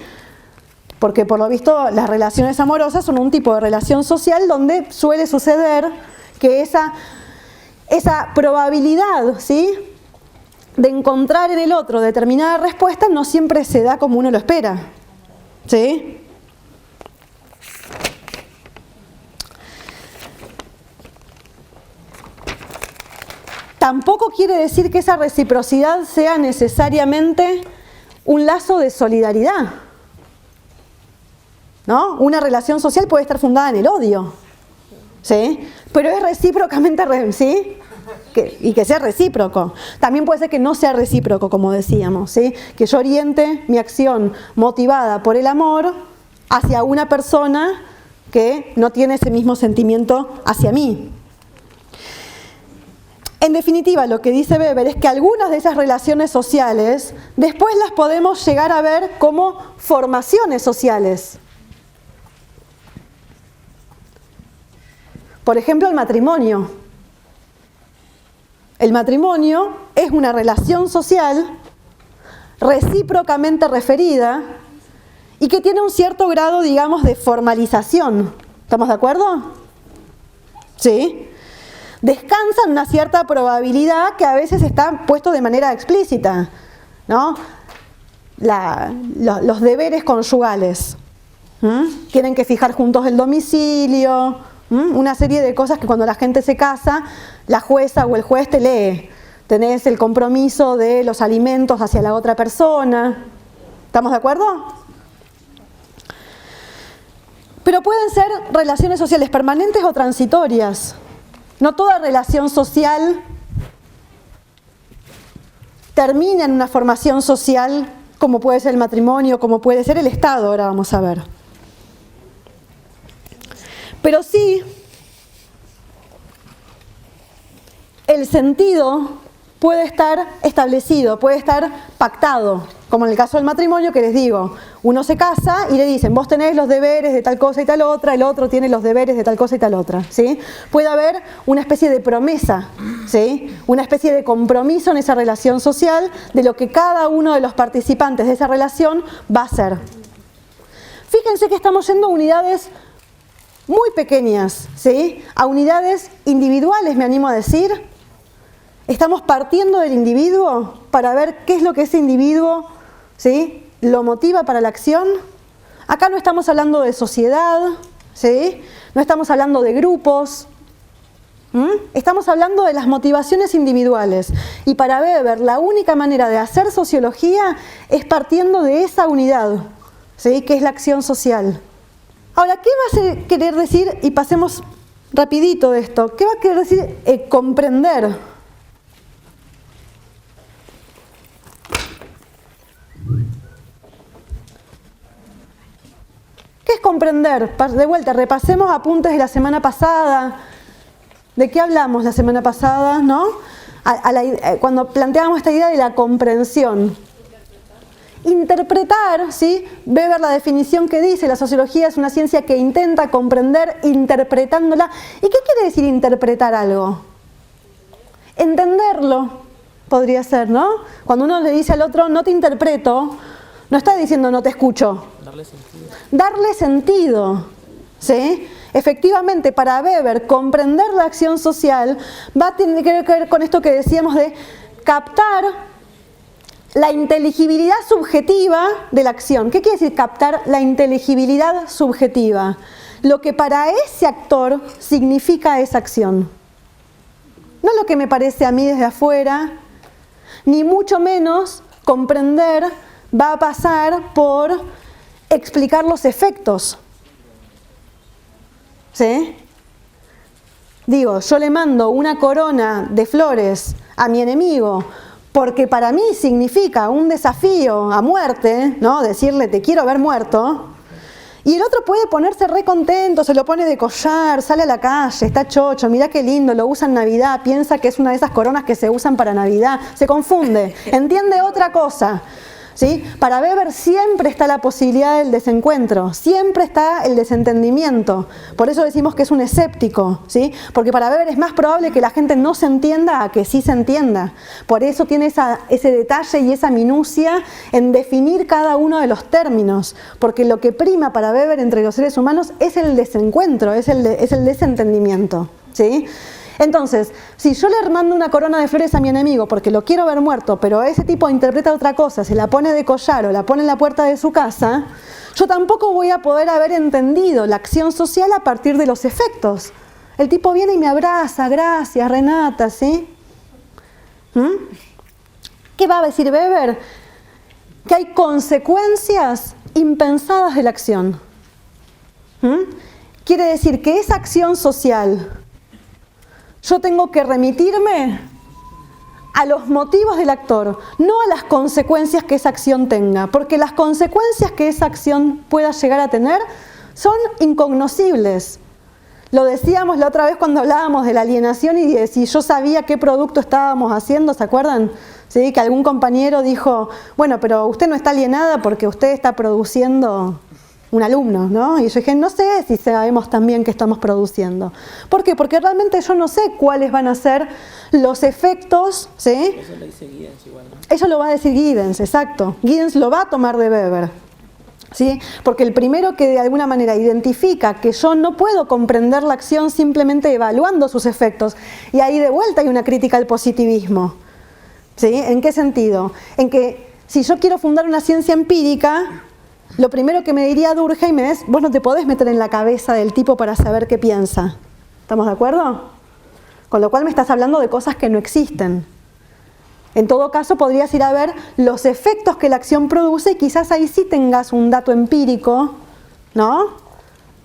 Porque por lo visto las relaciones amorosas son un tipo de relación social donde suele suceder que esa probabilidad, ¿sí?, de encontrar en el otro determinada respuesta no siempre se da como uno lo espera, ¿sí? Tampoco quiere decir que esa reciprocidad sea necesariamente un lazo de solidaridad, ¿no? Una relación social puede estar fundada en el odio, ¿sí? Pero es recíprocamente, ¿sí? Y que sea recíproco. También puede ser que no sea recíproco, como decíamos, ¿sí? Que yo oriente mi acción motivada por el amor hacia una persona que no tiene ese mismo sentimiento hacia mí. En definitiva, lo que dice Weber es que algunas de esas relaciones sociales después las podemos llegar a ver como formaciones sociales. Por ejemplo, el matrimonio. El matrimonio es una relación social recíprocamente referida y que tiene un cierto grado, digamos, de formalización. ¿Estamos de acuerdo? ¿Sí? Descansa en una cierta probabilidad que a veces está puesto de manera explícita, ¿no? Los deberes conyugales. Tienen que fijar juntos el domicilio, una serie de cosas que cuando la gente se casa, la jueza o el juez te lee. Tenés el compromiso de los alimentos hacia la otra persona. ¿Estamos de acuerdo? Pero pueden ser relaciones sociales permanentes o transitorias. No toda relación social termina en una formación social como puede ser el matrimonio, como puede ser el Estado, ahora vamos a ver. Pero sí, el sentido puede estar establecido, puede estar pactado, como en el caso del matrimonio que les digo, uno se casa y le dicen, vos tenés los deberes de tal cosa y tal otra, el otro tiene los deberes de tal cosa y tal otra, ¿sí? Puede haber una especie de promesa, ¿sí? Una especie de compromiso en esa relación social de lo que cada uno de los participantes de esa relación va a hacer. Fíjense que estamos yendo a unidades muy pequeñas, ¿sí? A unidades individuales, me animo a decir. Estamos partiendo del individuo para ver qué es lo que ese individuo, ¿sí?, lo motiva para la acción. Acá no estamos hablando de sociedad, ¿sí? No estamos hablando de grupos. Estamos hablando de las motivaciones individuales. Y para Weber, la única manera de hacer sociología es partiendo de esa unidad, ¿sí?, que es la acción social. Ahora, ¿qué va a querer decir? Y pasemos rapidito de esto. ¿Qué va a querer decir comprender? ¿Qué es comprender? De vuelta, repasemos apuntes de la semana pasada. ¿De qué hablamos la semana pasada, no? Cuando planteábamos esta idea de la comprensión. Interpretar, ¿sí? Weber, la definición que dice, la sociología es una ciencia que intenta comprender interpretándola. ¿Y qué quiere decir interpretar algo? Entenderlo, podría ser, ¿no? Cuando uno le dice al otro, no te interpreto, no está diciendo no te escucho. Darle sentido. Darle sentido, ¿sí? Efectivamente, para Weber, comprender la acción social va a tener que ver con esto que decíamos de captar la inteligibilidad subjetiva de la acción. ¿Qué quiere decir captar la inteligibilidad subjetiva? Lo que para ese actor significa esa acción. No lo que me parece a mí desde afuera, ni mucho menos comprender va a pasar por explicar los efectos. ¿Sí? Digo, yo le mando una corona de flores a mi enemigo porque para mí significa un desafío a muerte, ¿no? Decirle te quiero ver muerto. Y el otro puede ponerse re contento, se lo pone de collar, sale a la calle, está chocho, mirá qué lindo, lo usa en Navidad, piensa que es una de esas coronas que se usan para Navidad, se confunde, entiende otra cosa. ¿Sí? Para Weber siempre está la posibilidad del desencuentro, siempre está el desentendimiento. Por eso decimos que es un escéptico, ¿sí? Porque para Weber es más probable que la gente no se entienda a que sí se entienda. Por eso tiene ese detalle y esa minucia en definir cada uno de los términos. Porque lo que prima para Weber entre los seres humanos es el desencuentro, es el desentendimiento, ¿sí? Entonces, si yo le mando una corona de flores a mi enemigo porque lo quiero ver muerto, pero ese tipo interpreta otra cosa, se la pone de collar o la pone en la puerta de su casa, yo tampoco voy a poder haber entendido la acción social a partir de los efectos. El tipo viene y me abraza, gracias Renata, ¿sí? ¿Qué va a decir Weber? Que hay consecuencias impensadas de la acción. Quiere decir que esa acción social, yo tengo que remitirme a los motivos del actor, no a las consecuencias que esa acción tenga, porque las consecuencias que esa acción pueda llegar a tener son incognoscibles. Lo decíamos la otra vez cuando hablábamos de la alienación y de si yo sabía qué producto estábamos haciendo, ¿se acuerdan? ¿Sí? Que algún compañero dijo, bueno, pero usted no está alienada porque usted está produciendo un alumno, ¿no? Y yo dije, no sé si sabemos también qué estamos produciendo. ¿Por qué? Porque realmente yo no sé cuáles van a ser los efectos, ¿sí? Eso lo dice Giddens igual, ¿no? Eso lo va a decir Giddens, exacto. Giddens lo va a tomar de Weber, ¿sí? Porque el primero que de alguna manera identifica que yo no puedo comprender la acción simplemente evaluando sus efectos. Y ahí de vuelta hay una crítica al positivismo, ¿sí? ¿En qué sentido? En que si yo quiero fundar una ciencia empírica, lo primero que me diría Durkheim es, vos no te podés meter en la cabeza del tipo para saber qué piensa. ¿Estamos de acuerdo? Con lo cual me estás hablando de cosas que no existen. En todo caso, podrías ir a ver los efectos que la acción produce y quizás ahí sí tengas un dato empírico, ¿no?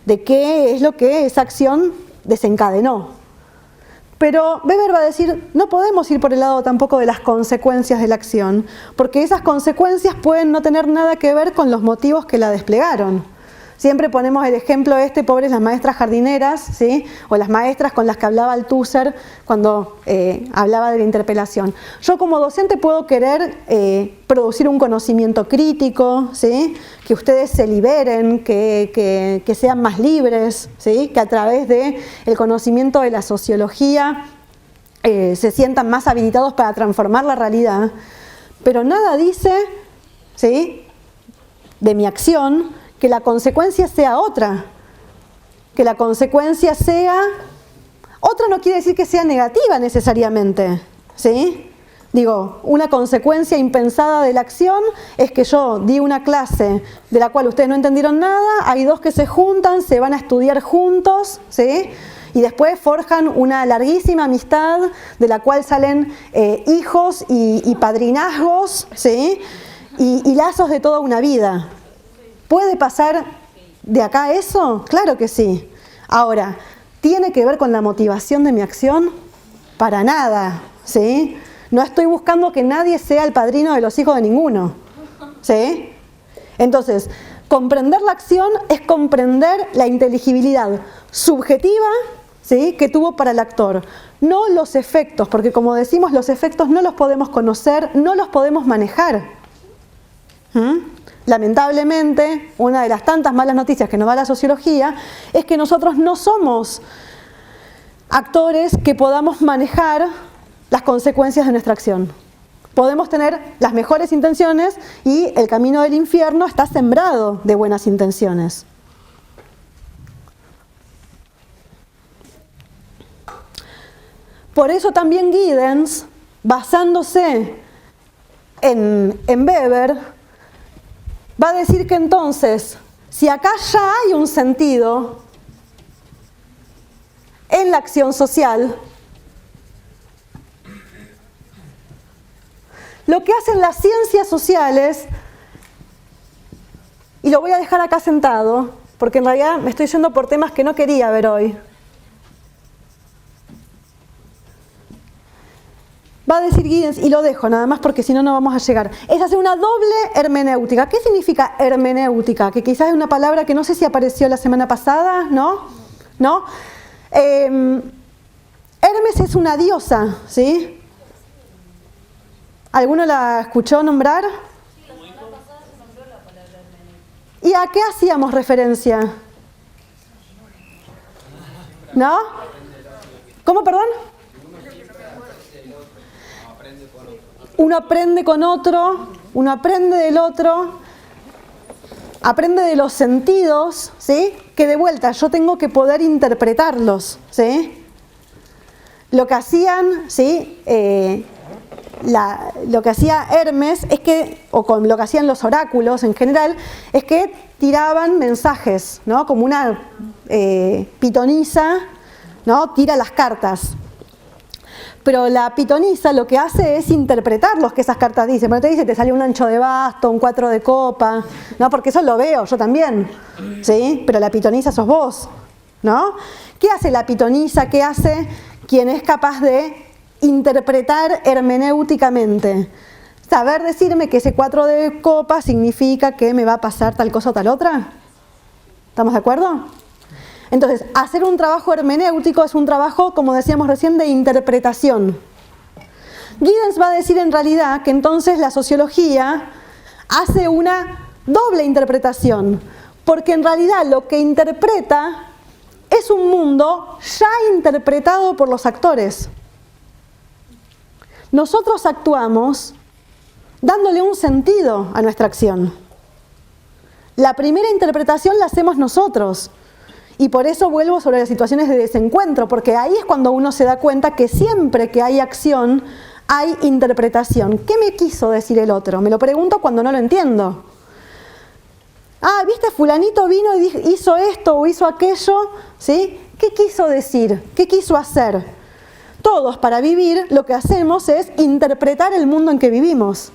De qué es lo que esa acción desencadenó. Pero Weber va a decir, no podemos ir por el lado tampoco de las consecuencias de la acción, porque esas consecuencias pueden no tener nada que ver con los motivos que la desplegaron. Siempre ponemos el ejemplo pobres las maestras jardineras, ¿sí? O las maestras con las que hablaba Althusser cuando hablaba de la interpelación. Yo como docente puedo querer producir un conocimiento crítico, ¿sí? Que ustedes se liberen, que sean más libres, ¿sí? Que a través del conocimiento de la sociología se sientan más habilitados para transformar la realidad. Pero nada dice, ¿sí? De mi acción, que la consecuencia sea otra, que la consecuencia sea otra. No quiere decir que sea negativa necesariamente, ¿sí? Digo, una consecuencia impensada de la acción es que yo di una clase de la cual ustedes no entendieron nada, hay dos que se juntan, se van a estudiar juntos, ¿sí? Y después forjan una larguísima amistad de la cual salen hijos y padrinazgos, ¿sí? Y lazos de toda una vida. ¿Puede pasar de acá a eso? Claro que sí. Ahora, ¿tiene que ver con la motivación de mi acción? Para nada, ¿sí? No estoy buscando que nadie sea el padrino de los hijos de ninguno, ¿sí? Entonces, comprender la acción es comprender la inteligibilidad subjetiva, ¿sí? Que tuvo para el actor. No los efectos, porque como decimos, los efectos no los podemos conocer, no los podemos manejar. Lamentablemente, una de las tantas malas noticias que nos da la sociología es que nosotros no somos actores que podamos manejar las consecuencias de nuestra acción. Podemos tener las mejores intenciones y el camino del infierno está sembrado de buenas intenciones. Por eso también Giddens, basándose en Weber, va a decir que entonces, si acá ya hay un sentido en la acción social, lo que hacen las ciencias sociales, y lo voy a dejar acá sentado, porque en realidad me estoy yendo por temas que no quería ver hoy, va a decir Giddens, y lo dejo nada más porque si no, no vamos a llegar, es hacer una doble hermenéutica. ¿Qué significa hermenéutica? Que quizás es una palabra que no sé si apareció la semana pasada, ¿no? ¿No? Hermes es una diosa, ¿sí? ¿Alguno la escuchó nombrar? Sí, la semana pasada se nombró la palabra hermenéutica. ¿Y a qué hacíamos referencia? ¿No? ¿Cómo, perdón? Uno aprende con otro, uno aprende del otro, aprende de los sentidos, ¿sí? Que de vuelta yo tengo que poder interpretarlos, ¿sí? Lo que hacían, ¿sí? Lo que hacía Hermes es que, o con lo que hacían los oráculos en general, es que tiraban mensajes, ¿no? Como una pitonisa, ¿no? Tira las cartas. Pero la pitonisa lo que hace es interpretar lo que esas cartas dicen. Pero te dice, te sale un ancho de basto, un 4 de copa, ¿no? Porque eso lo veo, yo también, ¿sí? Pero la pitonisa sos vos, ¿no? ¿Qué hace la pitonisa? ¿Qué hace quien es capaz de interpretar hermenéuticamente? Saber decirme que ese 4 de copa significa que me va a pasar tal cosa o tal otra. ¿Estamos de acuerdo? Entonces, hacer un trabajo hermenéutico es un trabajo, como decíamos recién, de interpretación. Giddens va a decir en realidad que entonces la sociología hace una doble interpretación, porque en realidad lo que interpreta es un mundo ya interpretado por los actores. Nosotros actuamos dándole un sentido a nuestra acción. La primera interpretación la hacemos nosotros. Y por eso vuelvo sobre las situaciones de desencuentro, porque ahí es cuando uno se da cuenta que siempre que hay acción, hay interpretación. ¿Qué me quiso decir el otro? Me lo pregunto cuando no lo entiendo. Ah, ¿viste? Fulanito vino y hizo esto o hizo aquello, ¿sí? ¿Qué quiso decir? ¿Qué quiso hacer? Todos para vivir lo que hacemos es interpretar el mundo en que vivimos.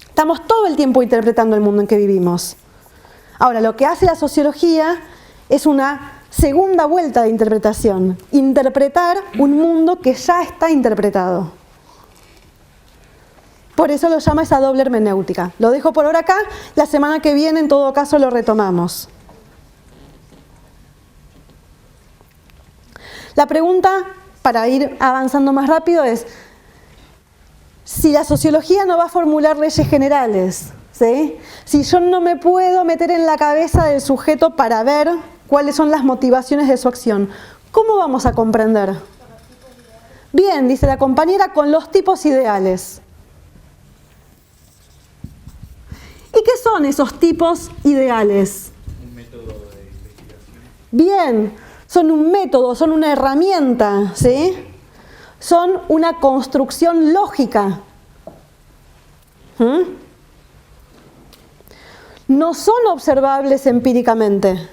Estamos todo el tiempo interpretando el mundo en que vivimos. Ahora, lo que hace la sociología es una segunda vuelta de interpretación. Interpretar un mundo que ya está interpretado. Por eso lo llama esa doble hermenéutica. Lo dejo por ahora acá, la semana que viene en todo caso lo retomamos. La pregunta, para ir avanzando más rápido, es: si la sociología no va a formular leyes generales, ¿sí? Si yo no me puedo meter en la cabeza del sujeto para ver cuáles son las motivaciones de su acción, ¿cómo vamos a comprender? Bien, dice la compañera, con los tipos ideales. ¿Y qué son esos tipos ideales? Un método de investigación. Bien, son un método, son una herramienta, ¿sí? Son una construcción lógica. No son observables empíricamente.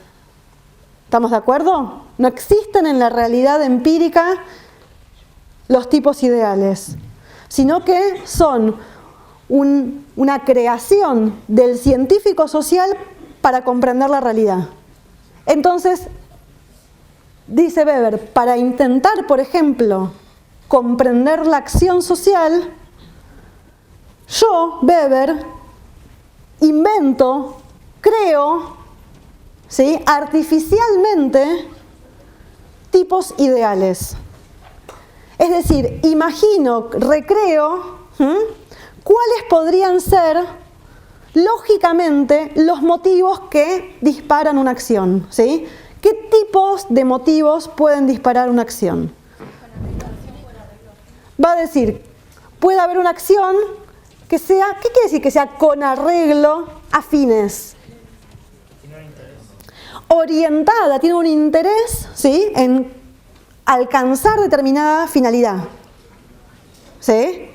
¿Estamos de acuerdo? No existen en la realidad empírica los tipos ideales, sino que son una creación del científico social para comprender la realidad. Entonces, dice Weber, para intentar, por ejemplo, comprender la acción social, yo, Weber, invento, creo, ¿sí?, artificialmente tipos ideales. Es decir, imagino, recreo, cuáles podrían ser, lógicamente, los motivos que disparan una acción, ¿sí? ¿Qué tipos de motivos pueden disparar una acción? Va a decir, puede haber una acción que sea, ¿qué quiere decir que sea con arreglo a fines? Orientada, tiene un interés, ¿sí?, en alcanzar determinada finalidad. ¿Sí?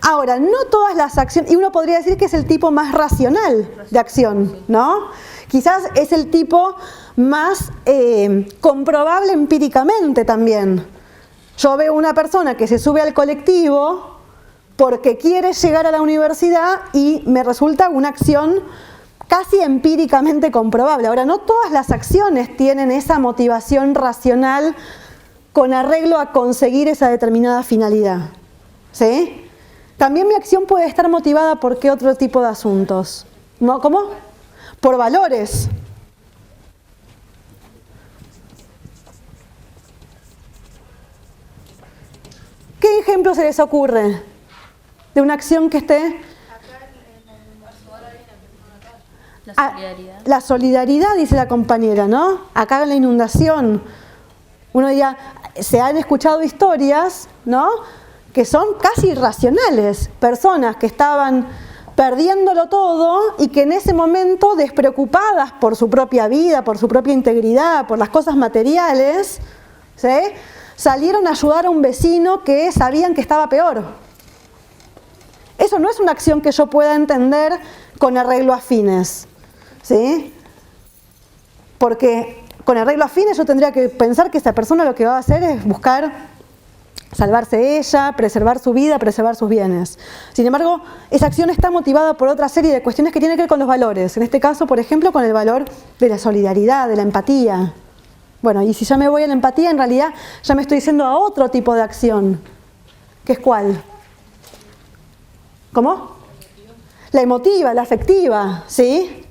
Ahora, no todas las acciones, y uno podría decir que es el tipo más racional de acción, ¿no? Quizás es el tipo más comprobable empíricamente también. Yo veo una persona que se sube al colectivo porque quiere llegar a la universidad y me resulta una acción casi empíricamente comprobable. Ahora, no todas las acciones tienen esa motivación racional con arreglo a conseguir esa determinada finalidad. ¿Sí? También mi acción puede estar motivada por qué otro tipo de asuntos. ¿No? ¿Cómo? Por valores. ¿Qué ejemplo se les ocurre de una acción que esté? La solidaridad. La solidaridad, dice la compañera, ¿no? Acá en la inundación, uno diría, se han escuchado historias, ¿no?, que son casi irracionales. Personas que estaban perdiéndolo todo y que en ese momento, despreocupadas por su propia vida, por su propia integridad, por las cosas materiales, ¿sí?, salieron a ayudar a un vecino que sabían que estaba peor. Eso no es una acción que yo pueda entender con arreglo a fines, ¿sí? Porque con arreglo a fines yo tendría que pensar que esa persona lo que va a hacer es buscar salvarse ella, preservar su vida, preservar sus bienes. Sin embargo, esa acción está motivada por otra serie de cuestiones que tienen que ver con los valores. En este caso, por ejemplo, con el valor de la solidaridad, de la empatía. Bueno, y si ya me voy a la empatía, en realidad ya me estoy diciendo a otro tipo de acción. ¿Qué es cuál? ¿Cómo? La emotiva, la afectiva, ¿sí?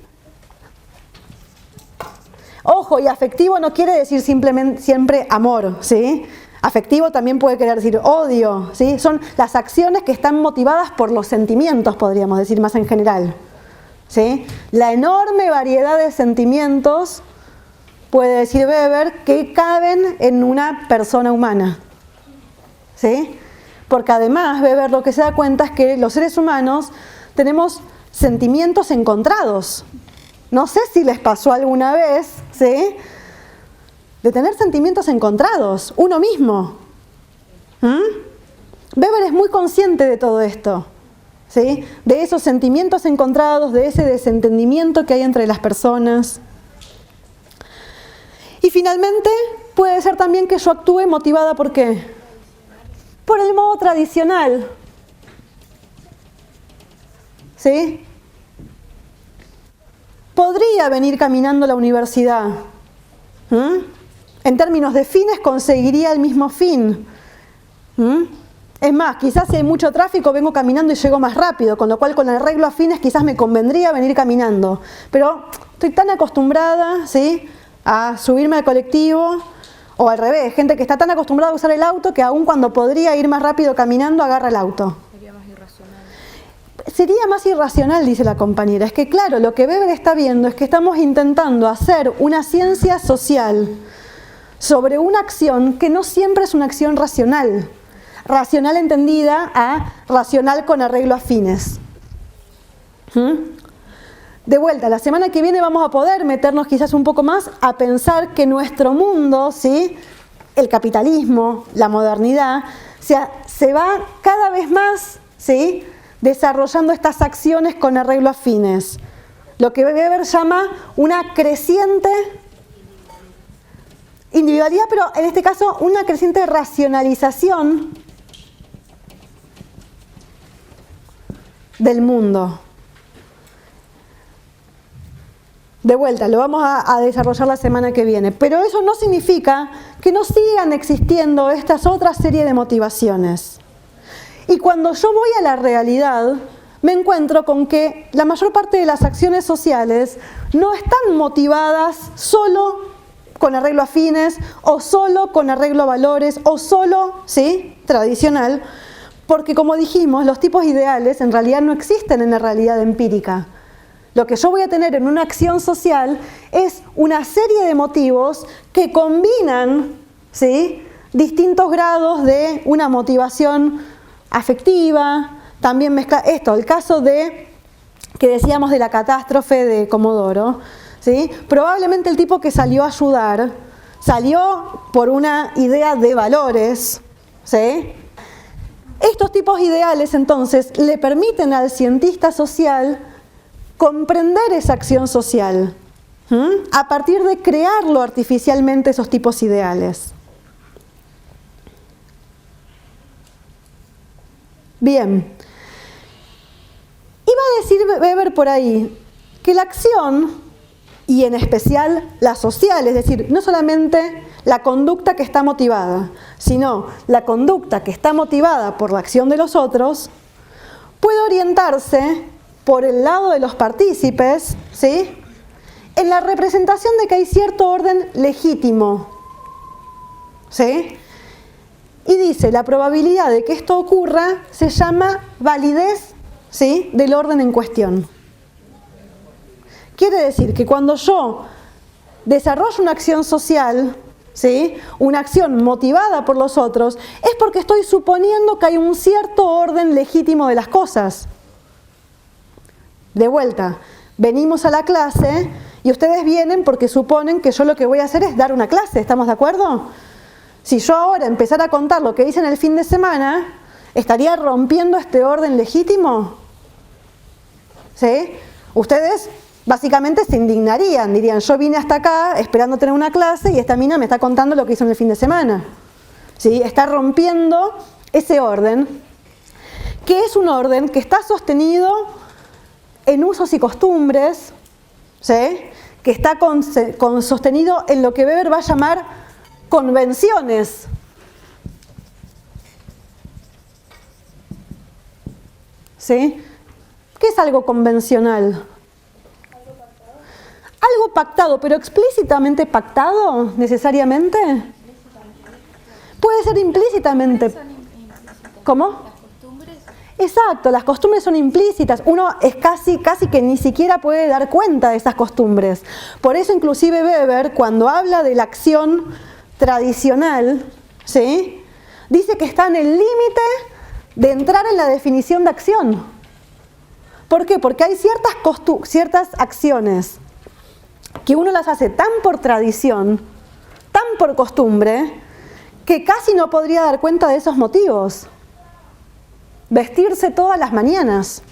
Ojo, y afectivo no quiere decir simplemente siempre amor, ¿sí? Afectivo también puede querer decir odio, ¿sí? Son las acciones que están motivadas por los sentimientos, podríamos decir más en general, ¿sí? La enorme variedad de sentimientos, puede decir Weber, que caben en una persona humana, ¿sí? Porque además Weber lo que se da cuenta es que los seres humanos tenemos sentimientos encontrados. No sé si les pasó alguna vez, ¿sí?, de tener sentimientos encontrados, uno mismo. Weber es muy consciente de todo esto, ¿sí?, de esos sentimientos encontrados, de ese desentendimiento que hay entre las personas. Y finalmente, puede ser también que yo actúe motivada ¿por qué? Por el modo tradicional, ¿sí? Podría venir caminando a la universidad, En términos de fines, conseguiría el mismo fin. Es más, quizás si hay mucho tráfico vengo caminando y llego más rápido, con lo cual con arreglo a fines quizás me convendría venir caminando. Pero estoy tan acostumbrada, ¿sí?, a subirme al colectivo, o al revés, gente que está tan acostumbrada a usar el auto que aun cuando podría ir más rápido caminando, agarra el auto. Sería más irracional. Sería más irracional, dice la compañera. Es que claro, lo que Weber está viendo es que estamos intentando hacer una ciencia social sobre una acción que no siempre es una acción racional. Racional entendida a racional con arreglo a fines. De vuelta, la semana que viene vamos a poder meternos quizás un poco más a pensar que nuestro mundo, ¿sí?, el capitalismo, la modernidad, se va cada vez más, ¿sí?, desarrollando estas acciones con arreglo a fines. Lo que Weber llama una creciente individualidad, pero en este caso una creciente racionalización del mundo. De vuelta, lo vamos a desarrollar la semana que viene, pero eso no significa que no sigan existiendo estas otras series de motivaciones. Y cuando yo voy a la realidad, me encuentro con que la mayor parte de las acciones sociales no están motivadas solo con arreglo a fines, o solo con arreglo a valores, o solo, ¿sí?, tradicional, porque como dijimos, los tipos ideales en realidad no existen en la realidad empírica. Lo que yo voy a tener en una acción social es una serie de motivos que combinan, ¿sí?, distintos grados de una motivación afectiva. También mezcla esto, el caso de que decíamos de la catástrofe de Comodoro, ¿sí? Probablemente el tipo que salió a ayudar salió por una idea de valores, ¿sí? Estos tipos ideales entonces le permiten al cientista social comprender esa acción social, a partir de crearlo artificialmente esos tipos ideales. Bien, iba a decir Weber por ahí que la acción, y en especial la social, es decir, no solamente la conducta que está motivada, sino la conducta que está motivada por la acción de los otros, puede orientarse por el lado de los partícipes, ¿sí?, en la representación de que hay cierto orden legítimo, ¿sí? Y dice, la probabilidad de que esto ocurra se llama validez, ¿sí?, del orden en cuestión. Quiere decir que cuando yo desarrollo una acción social, ¿sí?, una acción motivada por los otros, es porque estoy suponiendo que hay un cierto orden legítimo de las cosas. De vuelta, venimos a la clase y ustedes vienen porque suponen que yo lo que voy a hacer es dar una clase, ¿estamos de acuerdo? Si yo ahora empezara a contar lo que hice en el fin de semana, ¿estaría rompiendo este orden legítimo? ¿Sí? Ustedes básicamente se indignarían, dirían, yo vine hasta acá esperando tener una clase y esta mina me está contando lo que hizo en el fin de semana. ¿Sí? Está rompiendo ese orden, que es un orden que está sostenido en usos y costumbres, ¿sí?, que está sostenido en lo que Weber va a llamar convenciones. ¿Sí? ¿Qué es algo convencional? Algo pactado, pero explícitamente pactado, necesariamente. Puede ser implícitamente. ¿Cómo? Exacto, las costumbres son implícitas. Uno es casi que ni siquiera puede dar cuenta de esas costumbres. Por eso inclusive Weber, cuando habla de la acción tradicional, ¿sí?, dice que está en el límite de entrar en la definición de acción. ¿Por qué? Porque hay ciertas acciones que uno las hace tan por tradición, tan por costumbre, que casi no podría dar cuenta de esos motivos. Vestirse todas las mañanas,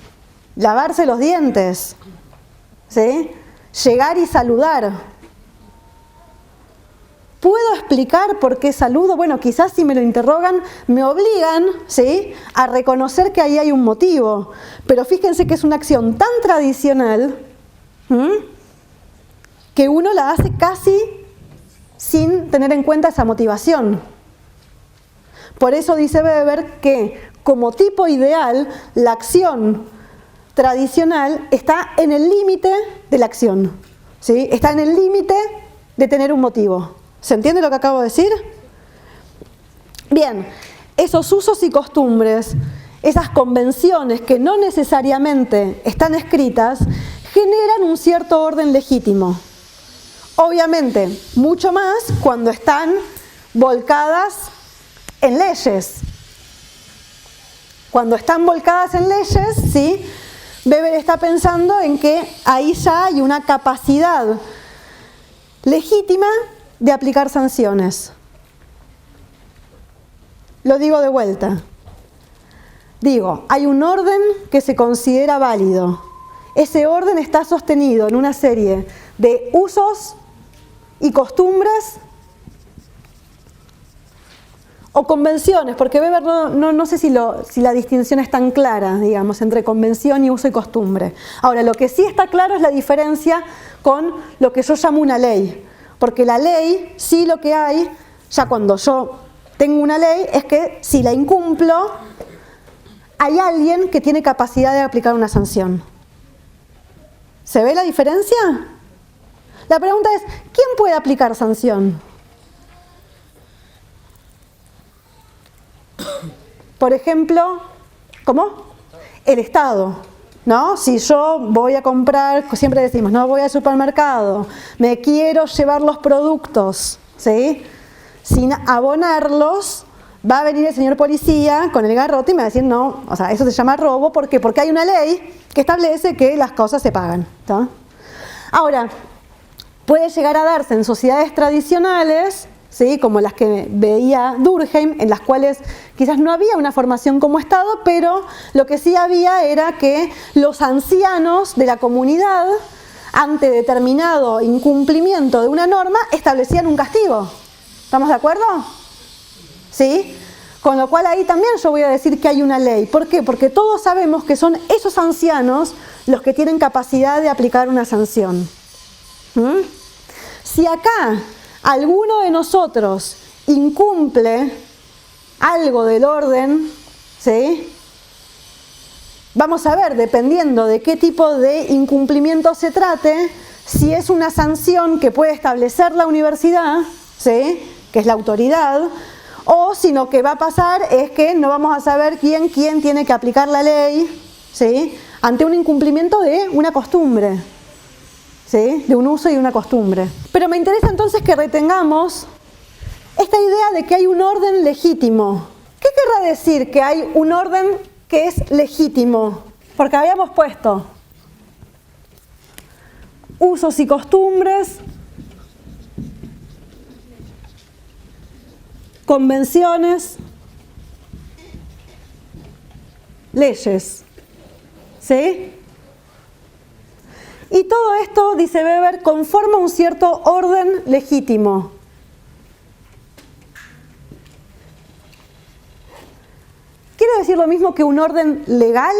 lavarse los dientes, ¿sí?, llegar y saludar. ¿Puedo explicar por qué saludo? Bueno, quizás si me lo interrogan, me obligan, ¿sí?, a reconocer que ahí hay un motivo. Pero fíjense que es una acción tan tradicional, que uno la hace casi sin tener en cuenta esa motivación. Por eso dice Weber que como tipo ideal, la acción tradicional está en el límite de la acción, ¿sí? Está en el límite de tener un motivo. ¿Se entiende lo que acabo de decir? Bien, esos usos y costumbres, esas convenciones que no necesariamente están escritas, generan un cierto orden legítimo. Obviamente, mucho más cuando están volcadas en leyes. Cuando están volcadas en leyes, ¿sí? Weber está pensando en que ahí ya hay una capacidad legítima de aplicar sanciones. Lo digo de vuelta. Digo, hay un orden que se considera válido. Ese orden está sostenido en una serie de usos y costumbres o convenciones, porque Weber no sé si la distinción es tan clara, digamos, entre convención y uso y costumbre. Ahora, lo que sí está claro es la diferencia con lo que yo llamo una ley, porque la ley, sí, lo que hay, ya cuando yo tengo una ley, es que si la incumplo, hay alguien que tiene capacidad de aplicar una sanción. ¿Se ve la diferencia? La pregunta es, ¿quién puede aplicar sanción? Por ejemplo, ¿cómo? El Estado, ¿no? Si yo voy a comprar, siempre decimos, no, voy al supermercado, me quiero llevar los productos, ¿sí? Sin abonarlos, va a venir el señor policía con el garrote y me va a decir, no, o sea, eso se llama robo, ¿por qué? Porque hay una ley que establece que las cosas se pagan, ¿tá? Ahora, puede llegar a darse en sociedades tradicionales, ¿sí? Como las que veía Durkheim, en las cuales quizás no había una formación como Estado, pero lo que sí había era que los ancianos de la comunidad, ante determinado incumplimiento de una norma, establecían un castigo. ¿Estamos de acuerdo? ¿Sí? Con lo cual ahí también yo voy a decir que hay una ley. ¿Por qué? Porque todos sabemos que son esos ancianos los que tienen capacidad de aplicar una sanción. Si acá alguno de nosotros incumple algo del orden, ¿sí? Vamos a ver, dependiendo de qué tipo de incumplimiento se trate, si es una sanción que puede establecer la universidad, ¿sí? Que es la autoridad, o si lo que va a pasar es que no vamos a saber quién tiene que aplicar la ley, ¿sí? Ante un incumplimiento de una costumbre, ¿sí? De un uso y una costumbre. Pero me interesa entonces que retengamos esta idea de que hay un orden legítimo. ¿Qué querrá decir que hay un orden que es legítimo? Porque habíamos puesto usos y costumbres, convenciones, leyes, ¿sí? Y todo esto, dice Weber, conforma un cierto orden legítimo. ¿Quiere decir lo mismo que un orden legal?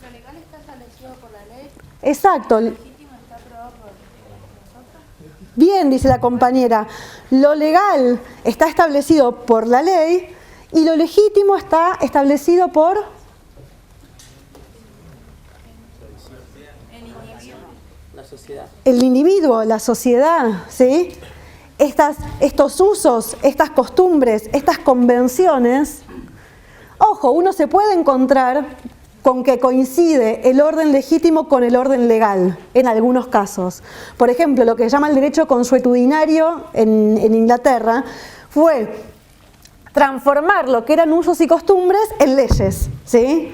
Lo legal está establecido por la ley. Exacto. Lo legítimo está aprobado por nosotros. Bien, dice la compañera, lo legal está establecido por la ley y lo legítimo está establecido por La sociedad. el individuo, la sociedad, ¿sí? Estos usos, estas costumbres, estas convenciones, ojo, uno se puede encontrar con que coincide el orden legítimo con el orden legal, en algunos casos. Por ejemplo, lo que se llama el derecho consuetudinario en Inglaterra fue transformar lo que eran usos y costumbres en leyes, ¿sí?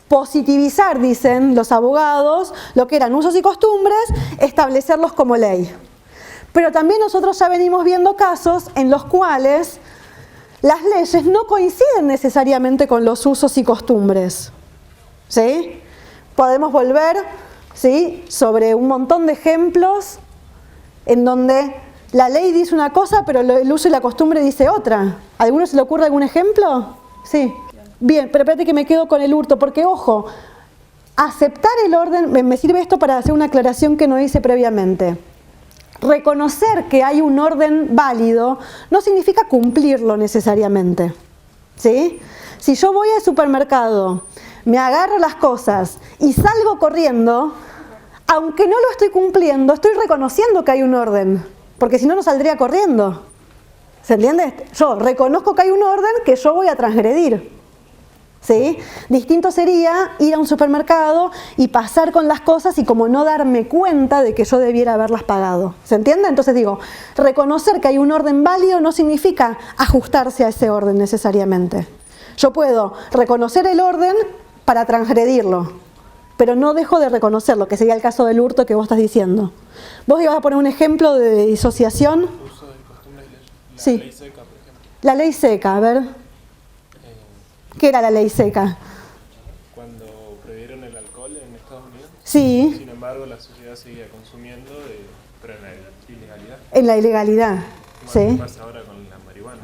Positivizar, dicen los abogados, lo que eran usos y costumbres, establecerlos como ley. Pero también nosotros ya venimos viendo casos en los cuales las leyes no coinciden necesariamente con los usos y costumbres, ¿sí? Podemos volver, ¿sí?, sobre un montón de ejemplos en donde la ley dice una cosa, pero el uso y la costumbre dice otra. ¿A alguno se le ocurre algún ejemplo? Sí. Bien, pero espérate que me quedo con el hurto, porque ojo, aceptar el orden, me sirve esto para hacer una aclaración que no hice previamente. Reconocer que hay un orden válido no significa cumplirlo necesariamente, ¿sí? Si yo voy al supermercado, me agarro las cosas y salgo corriendo, aunque no lo estoy cumpliendo, estoy reconociendo que hay un orden, porque si no, no saldría corriendo. ¿Se entiende? Yo reconozco que hay un orden que yo voy a transgredir, ¿sí? Distinto sería ir a un supermercado y pasar con las cosas y como no darme cuenta de que yo debiera haberlas pagado. ¿Se entiende? Entonces digo, reconocer que hay un orden válido no significa ajustarse a ese orden necesariamente. Yo puedo reconocer el orden para transgredirlo, pero no dejo de reconocerlo, que sería el caso del hurto que vos estás diciendo. ¿Vos ibas a poner un ejemplo de disociación? Uso de costumbres y leyes. La Sí. ley seca, por ejemplo. La ley seca, a ver. ¿Qué era la ley seca? Cuando prohibieron el alcohol en Estados Unidos, Sí, sin embargo la sociedad seguía consumiendo, pero en la ilegalidad. en la ilegalidad. Bueno, ¿Sí? ¿qué pasa ahora con la marihuana?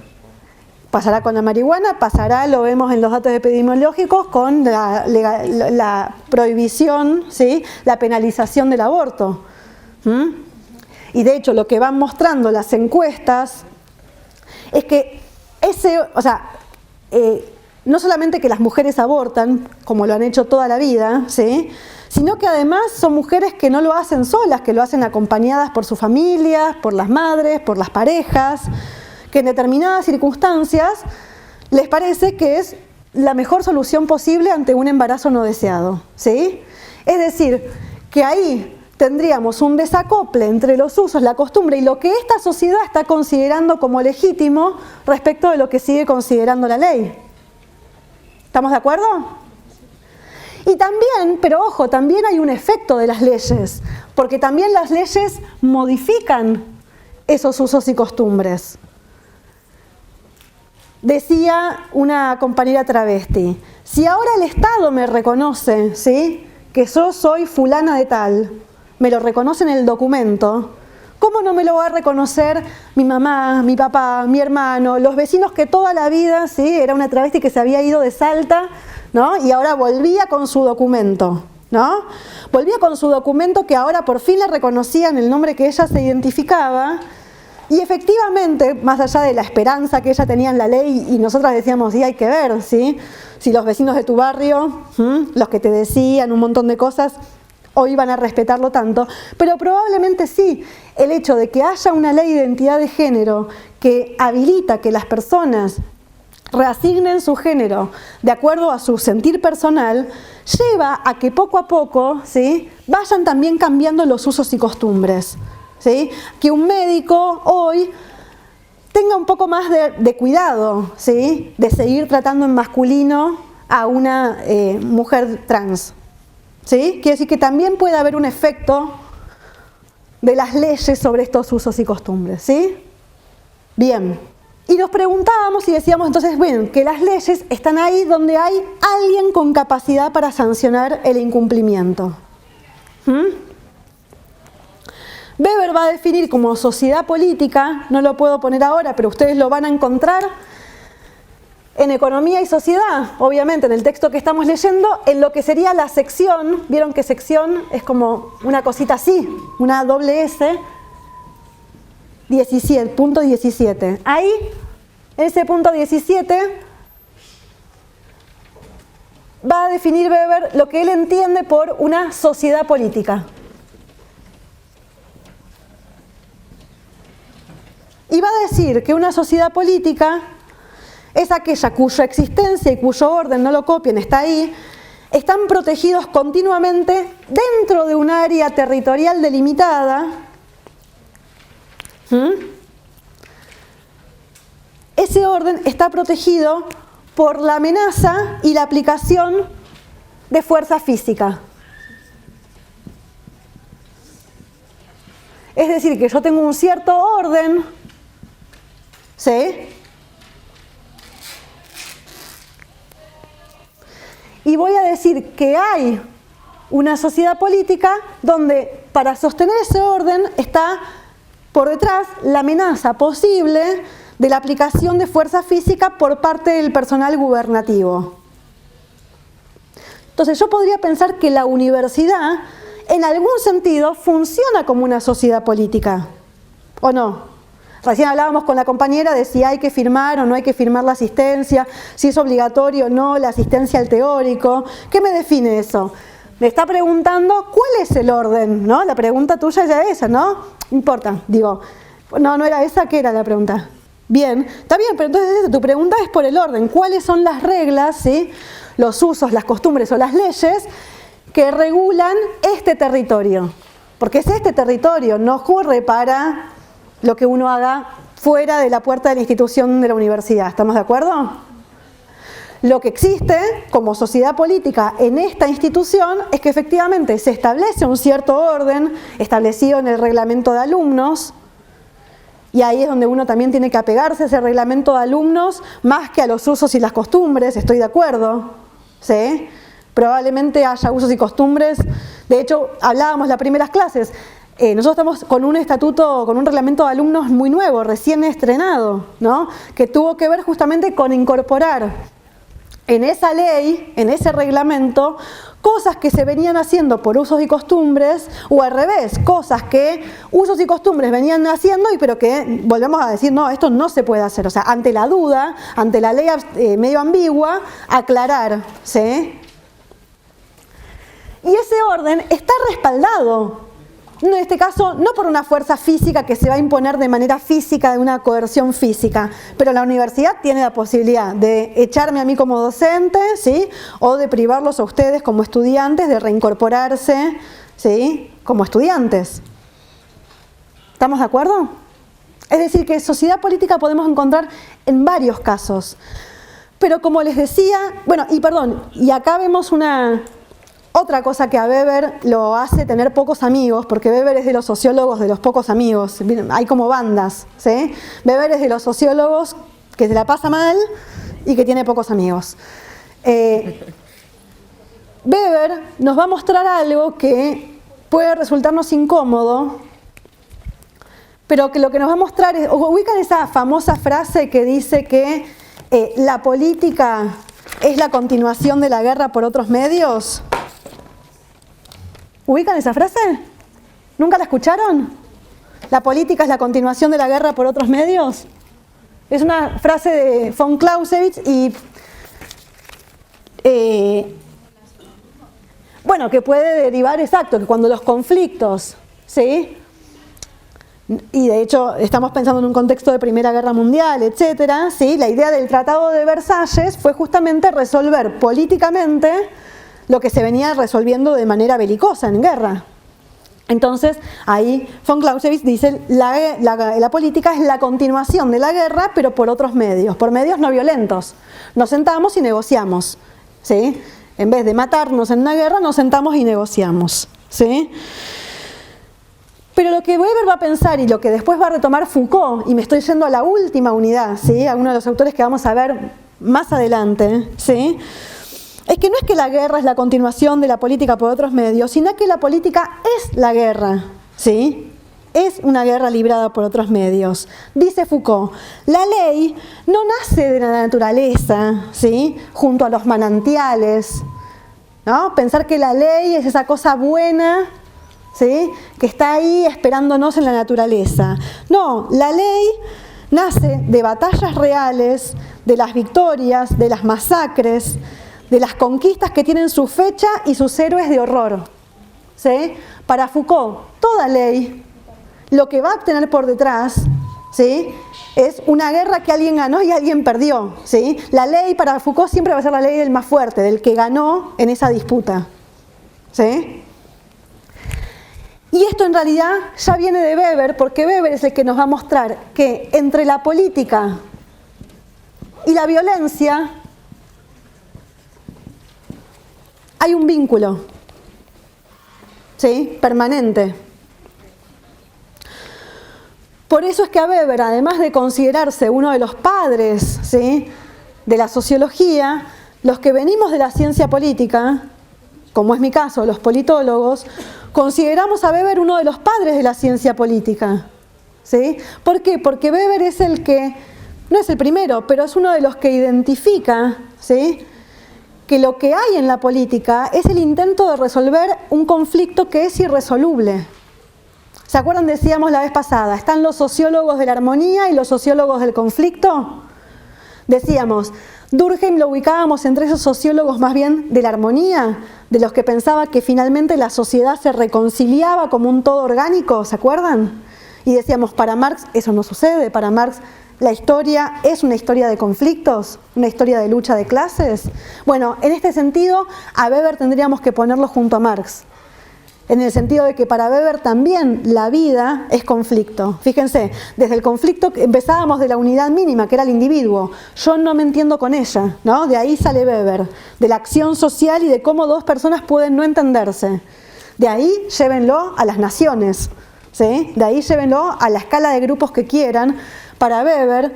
Pasará con la marihuana, pasará, lo vemos en los datos epidemiológicos, con la prohibición, ¿sí? La penalización del aborto. ¿Mm? Y de hecho lo que van mostrando las encuestas es que no solamente que las mujeres abortan, como lo han hecho toda la vida, ¿sí? Sino que además son mujeres que no lo hacen solas, que lo hacen acompañadas por sus familias, por las madres, por las parejas, que en determinadas circunstancias les parece que es la mejor solución posible ante un embarazo no deseado, ¿sí? Es decir, que ahí tendríamos un desacople entre los usos, la costumbre y lo que esta sociedad está considerando como legítimo respecto de lo que sigue considerando la ley. ¿Estamos de acuerdo? Y también, pero ojo, también hay un efecto de las leyes, porque también las leyes modifican esos usos y costumbres. Decía una compañera travesti, si ahora el Estado me reconoce, ¿sí?, que yo soy fulana de tal, me lo reconoce en el documento, ¿cómo no me lo va a reconocer mi mamá, mi papá, mi hermano, los vecinos que toda la vida, ¿sí?, era una travesti que se había ido de Salta, ¿no?, y ahora volvía con su documento, ¿no? Volvía con su documento que ahora por fin le reconocían el nombre que ella se identificaba. Y efectivamente, más allá de la esperanza que ella tenía en la ley, y nosotras decíamos, sí, hay que ver, ¿sí?, si los vecinos de tu barrio, los que te decían un montón de cosas, hoy van a respetarlo tanto, pero probablemente sí, el hecho de que haya una ley de identidad de género que habilita que las personas reasignen su género de acuerdo a su sentir personal, lleva a que poco a poco, ¿sí?, vayan también cambiando los usos y costumbres. ¿Sí? Que un médico hoy tenga un poco más de cuidado, ¿sí?, de seguir tratando en masculino a una mujer trans, ¿sí? Quiere decir que también puede haber un efecto de las leyes sobre estos usos y costumbres, ¿sí? Bien, y nos preguntábamos y decíamos entonces, bueno, que las leyes están ahí donde hay alguien con capacidad para sancionar el incumplimiento. Weber va a definir como sociedad política, no lo puedo poner ahora, pero ustedes lo van a encontrar en Economía y Sociedad, obviamente en el texto que estamos leyendo, en lo que sería la sección, vieron que sección es como una cosita así, una doble S, 17, punto 17. Ahí, en ese punto 17, va a definir Weber lo que él entiende por una sociedad política. Y va a decir que una sociedad política es aquella cuya existencia y cuyo orden, no lo copien, está ahí, están protegidos continuamente dentro de un área territorial delimitada. Ese orden está protegido por la amenaza y la aplicación de fuerza física. Es decir, que yo tengo un cierto orden, ¿sí?, y voy a decir que hay una sociedad política donde para sostener ese orden está por detrás la amenaza posible de la aplicación de fuerza física por parte del personal gubernativo. Entonces yo podría pensar que la universidad, en algún sentido, funciona como una sociedad política, ¿o no? Recién hablábamos con la compañera de si hay que firmar o no hay que firmar la asistencia, si es obligatorio o no la asistencia al teórico. ¿Qué me define eso? Me está preguntando cuál es el orden, ¿no? La pregunta tuya ya es esa, ¿no? No importa, digo, no era esa, ¿qué era la pregunta? Bien, está bien, pero entonces tu pregunta es por el orden. ¿Cuáles son las reglas, ¿sí? Los usos, las costumbres o las leyes que regulan este territorio? Porque es este territorio, no ocurre para lo que uno haga fuera de la puerta de la institución de la universidad. ¿Estamos de acuerdo? Lo que existe como sociedad política en esta institución es que efectivamente se establece un cierto orden establecido en el reglamento de alumnos, y ahí es donde uno también tiene que apegarse a ese reglamento de alumnos más que a los usos y las costumbres, estoy de acuerdo, ¿sí? Probablemente haya usos y costumbres, de hecho hablábamos en las primeras clases, nosotros estamos con un estatuto, con un reglamento de alumnos muy nuevo, recién estrenado, ¿no? Que tuvo que ver justamente con incorporar en esa ley, en ese reglamento, cosas que se venían haciendo por usos y costumbres, o al revés, cosas que usos y costumbres venían haciendo, pero que volvemos a decir, no, esto no se puede hacer. O sea, ante la duda, ante la ley medio ambigua, aclarar, ¿sí? Y ese orden está respaldado, en este caso, no por una fuerza física que se va a imponer de manera física, de una coerción física, pero la universidad tiene la posibilidad de echarme a mí como docente, ¿sí? O de privarlos a ustedes como estudiantes, de reincorporarse, ¿sí? Como estudiantes. ¿Estamos de acuerdo? Es decir, que sociedad política podemos encontrar en varios casos. Pero como les decía, bueno, y acá vemos otra cosa que a Weber lo hace tener pocos amigos, porque Weber es de los sociólogos de los pocos amigos, hay como bandas, ¿sí? Weber es de los sociólogos que se la pasa mal y que tiene pocos amigos. Weber nos va a mostrar algo que puede resultarnos incómodo, pero que lo que nos va a mostrar es, ubican esa famosa frase que dice que la política es la continuación de la guerra por otros medios. ¿Ubican esa frase? ¿Nunca la escucharon? ¿La política es la continuación de la guerra por otros medios? Es una frase de von Clausewitz y bueno, que puede derivar, exacto, que cuando los conflictos, ¿sí? Y de hecho estamos pensando en un contexto de Primera Guerra Mundial, etcétera, ¿sí? La idea del Tratado de Versalles fue justamente resolver políticamente lo que se venía resolviendo de manera belicosa en guerra. Entonces, ahí von Clausewitz dice, la política es la continuación de la guerra, pero por otros medios, por medios no violentos. Nos sentamos y negociamos, ¿sí? En vez de matarnos en una guerra, nos sentamos y negociamos, ¿sí? Pero lo que Weber va a pensar y lo que después va a retomar Foucault, y me estoy yendo a la última unidad, ¿sí? A uno de los autores que vamos a ver más adelante, ¿sí? Es que no es que la guerra es la continuación de la política por otros medios, sino que la política es la guerra, ¿sí? Es una guerra librada por otros medios. Dice Foucault, la ley no nace de la naturaleza, ¿sí? Junto a los manantiales, ¿no? Pensar que la ley es esa cosa buena, ¿sí? Que está ahí esperándonos en la naturaleza. No, la ley nace de batallas reales, de las victorias, de las masacres, de las conquistas que tienen su fecha y sus héroes de horror, ¿sí? Para Foucault, toda ley, lo que va a obtener por detrás, ¿sí? Es una guerra que alguien ganó y alguien perdió, ¿sí? La ley para Foucault siempre va a ser la ley del más fuerte, del que ganó en esa disputa, ¿sí? Y esto en realidad ya viene de Weber, porque Weber es el que nos va a mostrar que entre la política y la violencia hay un vínculo, ¿sí? Permanente. Por eso es que a Weber, además de considerarse uno de los padres, ¿sí? De la sociología, los que venimos de la ciencia política, como es mi caso, los politólogos, consideramos a Weber uno de los padres de la ciencia política, ¿sí? ¿Por qué? Porque Weber es el que, no es el primero, pero es uno de los que identifica, ¿sí? que lo que hay en la política es el intento de resolver un conflicto que es irresoluble. ¿Se acuerdan? Decíamos la vez pasada, están los sociólogos de la armonía y los sociólogos del conflicto. Decíamos, Durkheim lo ubicábamos entre esos sociólogos más bien de la armonía, de los que pensaba que finalmente la sociedad se reconciliaba como un todo orgánico, ¿se acuerdan? Y decíamos, para Marx eso no sucede, para Marx la historia es una historia de conflictos, una historia de lucha de clases. Bueno, en este sentido, a Weber tendríamos que ponerlo junto a Marx, en el sentido de que para Weber también la vida es conflicto. Fíjense, desde el conflicto empezábamos de la unidad mínima, que era el individuo. Yo no me entiendo con ella, ¿no? De ahí sale Weber, de la acción social y de cómo dos personas pueden no entenderse. De ahí llévenlo a las naciones, ¿sí? De ahí llévenlo a la escala de grupos que quieran. Para Weber,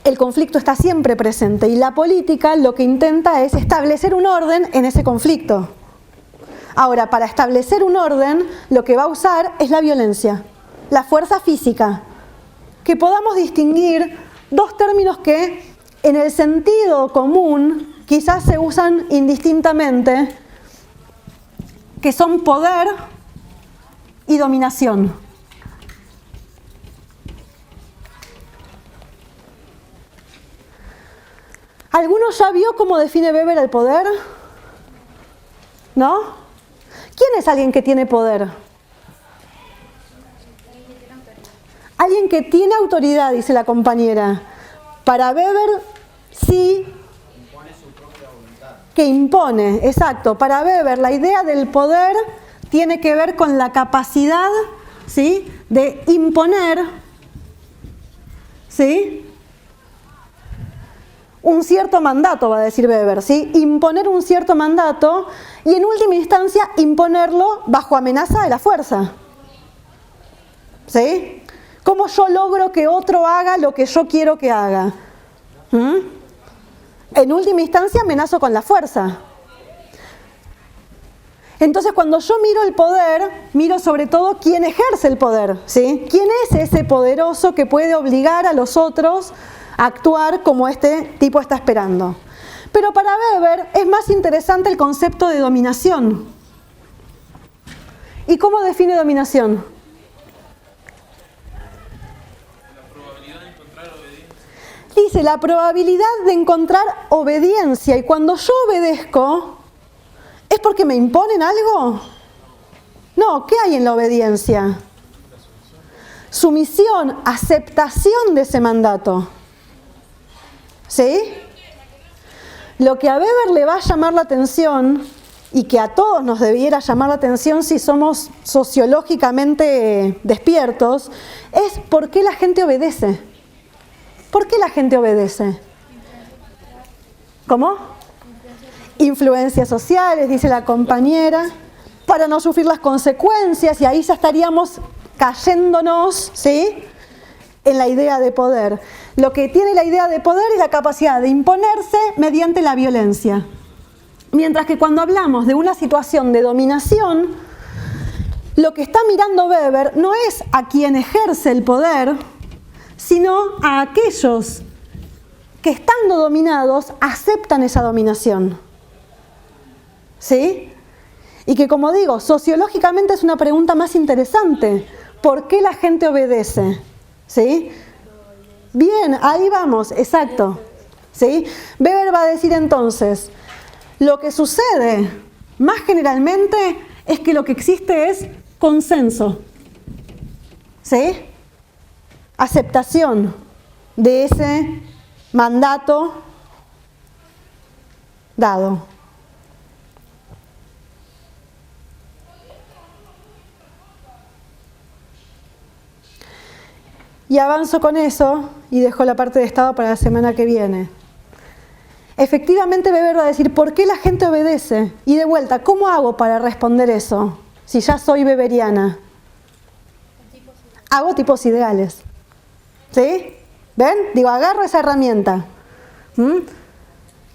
el conflicto está siempre presente y la política lo que intenta es establecer un orden en ese conflicto. Ahora, para establecer un orden, lo que va a usar es la violencia, la fuerza física. Que podamos distinguir dos términos que en el sentido común quizás se usan indistintamente, que son poder y dominación. ¿Alguno ya vio cómo define Weber el poder? ¿No? ¿Quién es alguien que tiene poder? Alguien que tiene autoridad, dice la compañera. Para Weber, sí. Impone su propia voluntad. Que impone, exacto. Para Weber, la idea del poder tiene que ver con la capacidad, ¿sí?, de imponer, ¿sí?, un cierto mandato, va a decir Weber, ¿sí? Imponer un cierto mandato y en última instancia imponerlo bajo amenaza de la fuerza. ¿Sí? ¿Cómo yo logro que otro haga lo que yo quiero que haga? En última instancia amenazo con la fuerza. Entonces cuando yo miro el poder, miro sobre todo quién ejerce el poder, ¿sí? ¿Quién es ese poderoso que puede obligar a los otros actuar como este tipo está esperando? Pero para Weber es más interesante el concepto de dominación. ¿Y cómo define dominación? La probabilidad de encontrar obediencia. Dice, la probabilidad de encontrar obediencia. Y cuando yo obedezco, ¿es porque me imponen algo? No, ¿qué hay en la obediencia? Sumisión, aceptación de ese mandato. ¿Sí? Lo que a Weber le va a llamar la atención, y que a todos nos debiera llamar la atención si somos sociológicamente despiertos, es por qué la gente obedece. ¿Por qué la gente obedece? ¿Cómo? Influencias sociales, dice la compañera, para no sufrir las consecuencias, y ahí ya estaríamos cayéndonos, ¿sí?, en la idea de poder. Lo que tiene la idea de poder es la capacidad de imponerse mediante la violencia. Mientras que cuando hablamos de una situación de dominación, lo que está mirando Weber no es a quien ejerce el poder, sino a aquellos que, estando dominados, aceptan esa dominación. ¿Sí? Y que, como digo, sociológicamente es una pregunta más interesante. ¿Por qué la gente obedece? ¿Sí? Bien, ahí vamos, exacto. ¿Sí? Weber va a decir entonces, lo que sucede más generalmente es que lo que existe es consenso. ¿Sí? Aceptación de ese mandato dado. Y avanzo con eso y dejo la parte de Estado para la semana que viene. Efectivamente, Weber va a decir, ¿por qué la gente obedece? Y de vuelta, ¿cómo hago para responder eso? Si ya soy weberiana. Hago tipos ideales. ¿Sí? ¿Ven? Digo, agarro esa herramienta.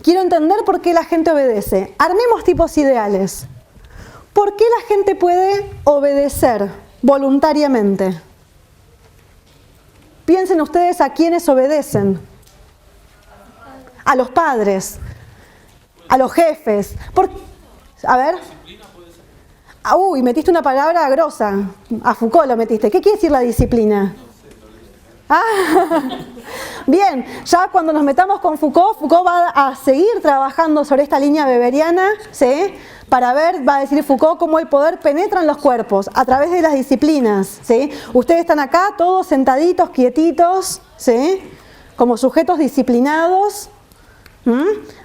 Quiero entender por qué la gente obedece. Armemos tipos ideales. ¿Por qué la gente puede obedecer voluntariamente? Piensen ustedes a quiénes obedecen. A los padres. a los jefes. A ver. Uy, metiste una palabra grosa. A Foucault lo metiste. ¿Qué quiere decir la disciplina? Bien, ya cuando nos metamos con Foucault, Foucault va a seguir trabajando sobre esta línea weberiana, ¿sí? Para ver, va a decir Foucault, cómo el poder penetra en los cuerpos a través de las disciplinas, ¿sí? Ustedes están acá todos sentaditos, quietitos, ¿sí? Como sujetos disciplinados,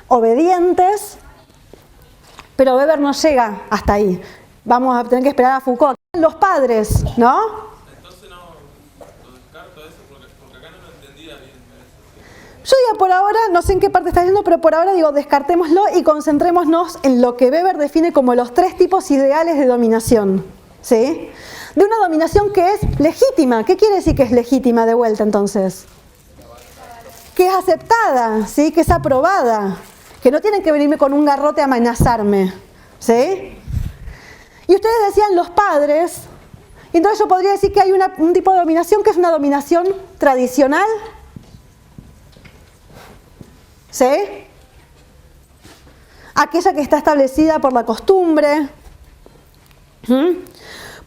obedientes, pero Weber no llega hasta ahí. Vamos a tener que esperar a Foucault. Los padres, ¿no? Yo digo por ahora, no sé en qué parte está yendo, pero por ahora digo descartémoslo y concentrémonos en lo que Weber define como los 3 tipos ideales de dominación, ¿sí? De una dominación que es legítima. ¿Qué quiere decir que es legítima de vuelta entonces? Que es aceptada, ¿sí? Que es aprobada, que no tienen que venirme con un garrote a amenazarme, ¿sí? Y ustedes decían los padres, y entonces yo podría decir que hay un tipo de dominación que es una dominación tradicional, ¿sí? Aquella que está establecida por la costumbre,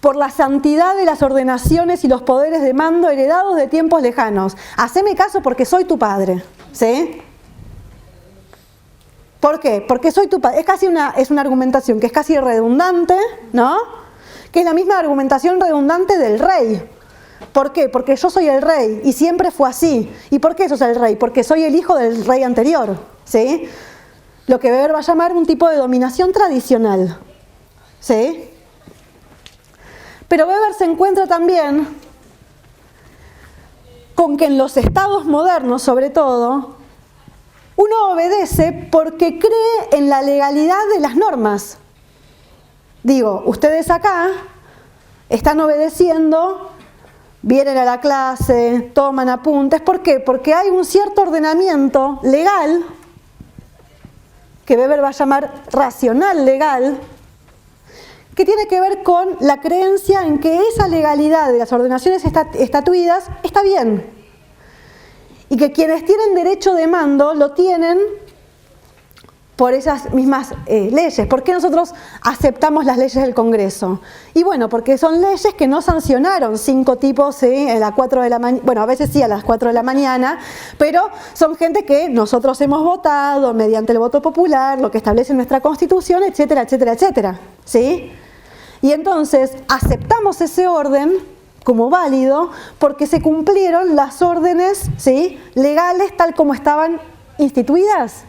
por la santidad de las ordenaciones y los poderes de mando heredados de tiempos lejanos. Haceme caso porque soy tu padre, ¿sí? ¿Por qué? Porque soy tu padre. Es una argumentación que es casi redundante, ¿no? Que es la misma argumentación redundante del rey. ¿Por qué? Porque yo soy el rey y siempre fue así. ¿Y por qué sos el rey? Porque soy el hijo del rey anterior, ¿sí? Lo que Weber va a llamar un tipo de dominación tradicional, ¿sí? Pero Weber se encuentra también con que en los estados modernos, sobre todo, uno obedece porque cree en la legalidad de las normas. Digo, ustedes acá están obedeciendo, vienen a la clase, toman apuntes. ¿Por qué? Porque hay un cierto ordenamiento legal, que Weber va a llamar racional legal, que tiene que ver con la creencia en que esa legalidad de las ordenaciones estatuidas está bien. Y que quienes tienen derecho de mando lo tienen por esas mismas leyes. ¿Por qué nosotros aceptamos las leyes del Congreso? Y bueno, porque son leyes que no sancionaron 5 tipos, ¿sí? A las 4 de la mañana, bueno, a veces sí a las 4 de la mañana, pero son gente que nosotros hemos votado mediante el voto popular, lo que establece nuestra Constitución, etcétera, etcétera, etcétera, ¿sí? Y entonces aceptamos ese orden como válido porque se cumplieron las órdenes, ¿sí? Legales tal como estaban instituidas.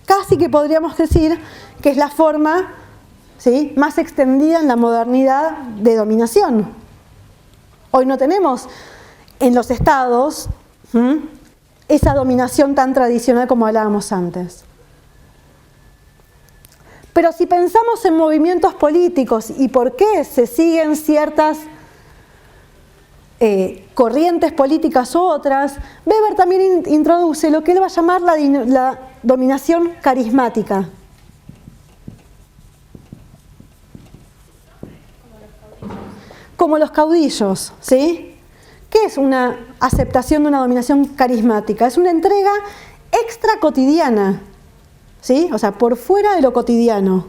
Casi que podríamos decir que es la forma, ¿sí? Más extendida en la modernidad de dominación. Hoy no tenemos en los estados esa dominación tan tradicional como hablábamos antes. Pero si pensamos en movimientos políticos y por qué se siguen ciertas corrientes políticas u otras, Weber también introduce lo que él va a llamar la dominación carismática. Como los caudillos, ¿sí? ¿Qué es una aceptación de una dominación carismática? Es una entrega extra cotidiana, ¿sí? O sea, por fuera de lo cotidiano.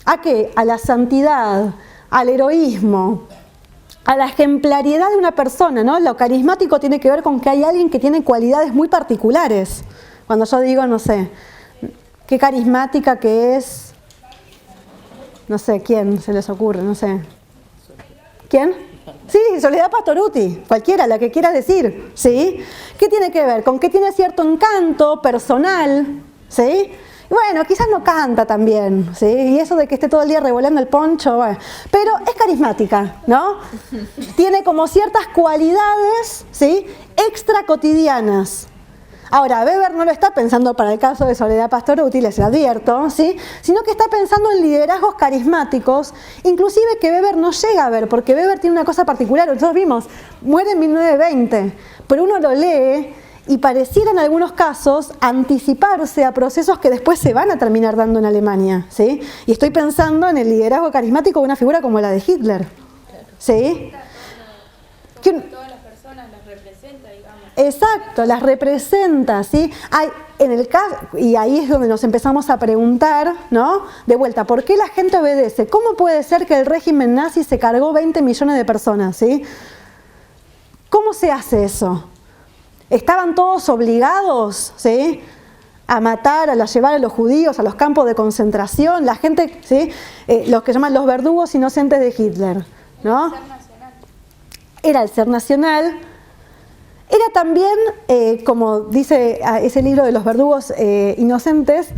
¿A qué? A la santidad, al heroísmo, a la ejemplariedad de una persona, ¿no? Lo carismático tiene que ver con que hay alguien que tiene cualidades muy particulares. Cuando yo digo, no sé, qué carismática que es, no sé, ¿quién se les ocurre? No sé. ¿Quién? Sí, Soledad Pastorutti, cualquiera, la que quiera decir, ¿sí? ¿Qué tiene que ver? Con que tiene cierto encanto personal, ¿sí? Bueno, quizás no canta tan, ¿sí? Y eso de que esté todo el día revolando el poncho, bueno. Pero es carismática, ¿no? Tiene como ciertas cualidades, ¿sí? Extra cotidianas. Ahora, Weber no lo está pensando para el caso de Soledad Pastorutti, les advierto, ¿sí? Sino que está pensando en liderazgos carismáticos, inclusive que Weber no llega a ver, porque Weber tiene una cosa particular. Nosotros vimos, muere en 1920, pero uno lo lee y pareciera en algunos casos anticiparse a procesos que después se van a terminar dando en Alemania, ¿sí? Y estoy pensando en el liderazgo carismático de una figura como la de Hitler, ¿sí? Todas las personas las representa, digamos. Exacto, las representa, ¿sí? Hay, en el caso, y ahí es donde nos empezamos a preguntar, ¿no? De vuelta, ¿por qué la gente obedece? ¿Cómo puede ser que el régimen nazi se cargó 20 millones de personas, ¿sí? ¿Cómo se hace eso? ¿Estaban todos obligados, ¿sí?, a matar, a llevar a los judíos a los campos de concentración? La gente, ¿sí?, los que llaman los verdugos inocentes de Hitler, ¿no? Era el ser nacional. Era también, como dice ese libro de los verdugos inocentes,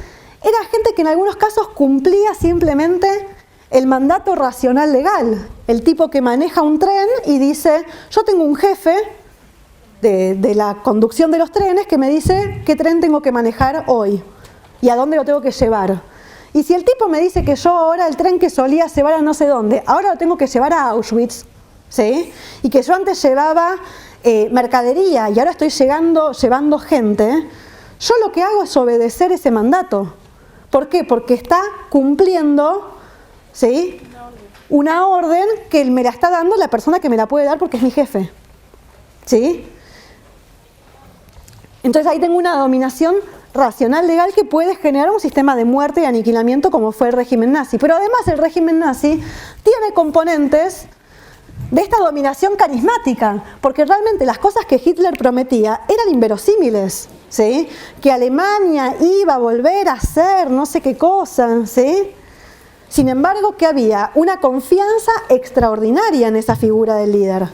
era gente que en algunos casos cumplía simplemente el mandato racional legal. El tipo que maneja un tren y dice, yo tengo un jefe de la conducción de los trenes que me dice qué tren tengo que manejar hoy y a dónde lo tengo que llevar. Y si el tipo me dice que yo ahora el tren que solía llevar a no sé dónde, ahora lo tengo que llevar a Auschwitz, ¿sí?, y que yo antes llevaba mercadería y ahora estoy llevando gente, yo lo que hago es obedecer ese mandato. ¿Por qué? Porque está cumpliendo, ¿sí?, una orden que me la está dando la persona que me la puede dar porque es mi jefe, ¿sí? Entonces ahí tengo una dominación racional legal que puede generar un sistema de muerte y aniquilamiento como fue el régimen nazi. Pero además el régimen nazi tiene componentes de esta dominación carismática, porque realmente las cosas que Hitler prometía eran inverosímiles, ¿sí? Que Alemania iba a volver a hacer no sé qué cosa, ¿sí? Sin embargo, que había una confianza extraordinaria en esa figura del líder.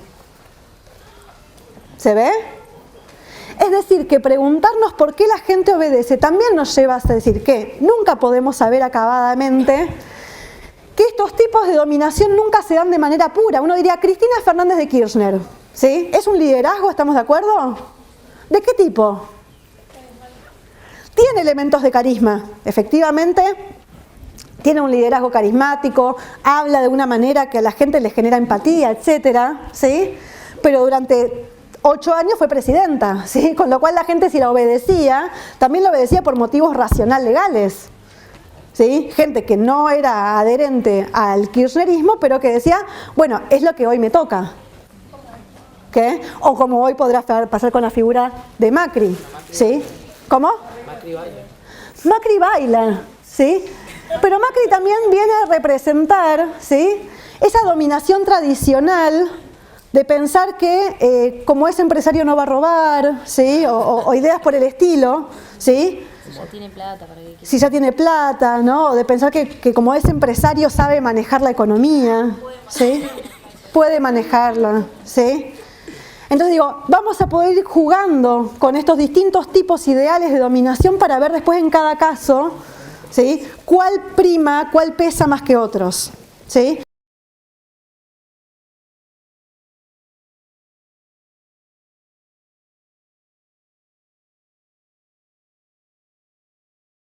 ¿Se ve? Es decir, que preguntarnos por qué la gente obedece también nos lleva a decir que nunca podemos saber acabadamente que estos tipos de dominación nunca se dan de manera pura. Uno diría, Cristina Fernández de Kirchner, ¿sí? ¿Es un liderazgo? ¿Estamos de acuerdo? ¿De qué tipo? Tiene elementos de carisma, efectivamente. Tiene un liderazgo carismático, habla de una manera que a la gente le genera empatía, etcétera, ¿sí? Pero durante 8 años fue presidenta, ¿sí? Con lo cual la gente, si la obedecía, también la obedecía por motivos racional legales, ¿sí? Gente que no era adherente al kirchnerismo, pero que decía, bueno, es lo que hoy me toca, ¿qué? O como hoy podrá pasar con la figura de Macri, ¿sí? ¿Cómo? Macri baila, ¿sí? Pero Macri también viene a representar, ¿sí?, esa dominación tradicional de pensar que como es empresario no va a robar, ¿sí?, o ideas por el estilo, ¿sí? Si ya tiene plata, ¿para qué quiere? Si ya tiene plata, ¿no? O de pensar que como es empresario sabe manejar la economía, ¿sí? Puede manejarla, ¿sí? Entonces digo, vamos a poder ir jugando con estos distintos tipos ideales de dominación para ver después en cada caso, ¿sí?, cuál prima, cuál pesa más que otros, ¿sí?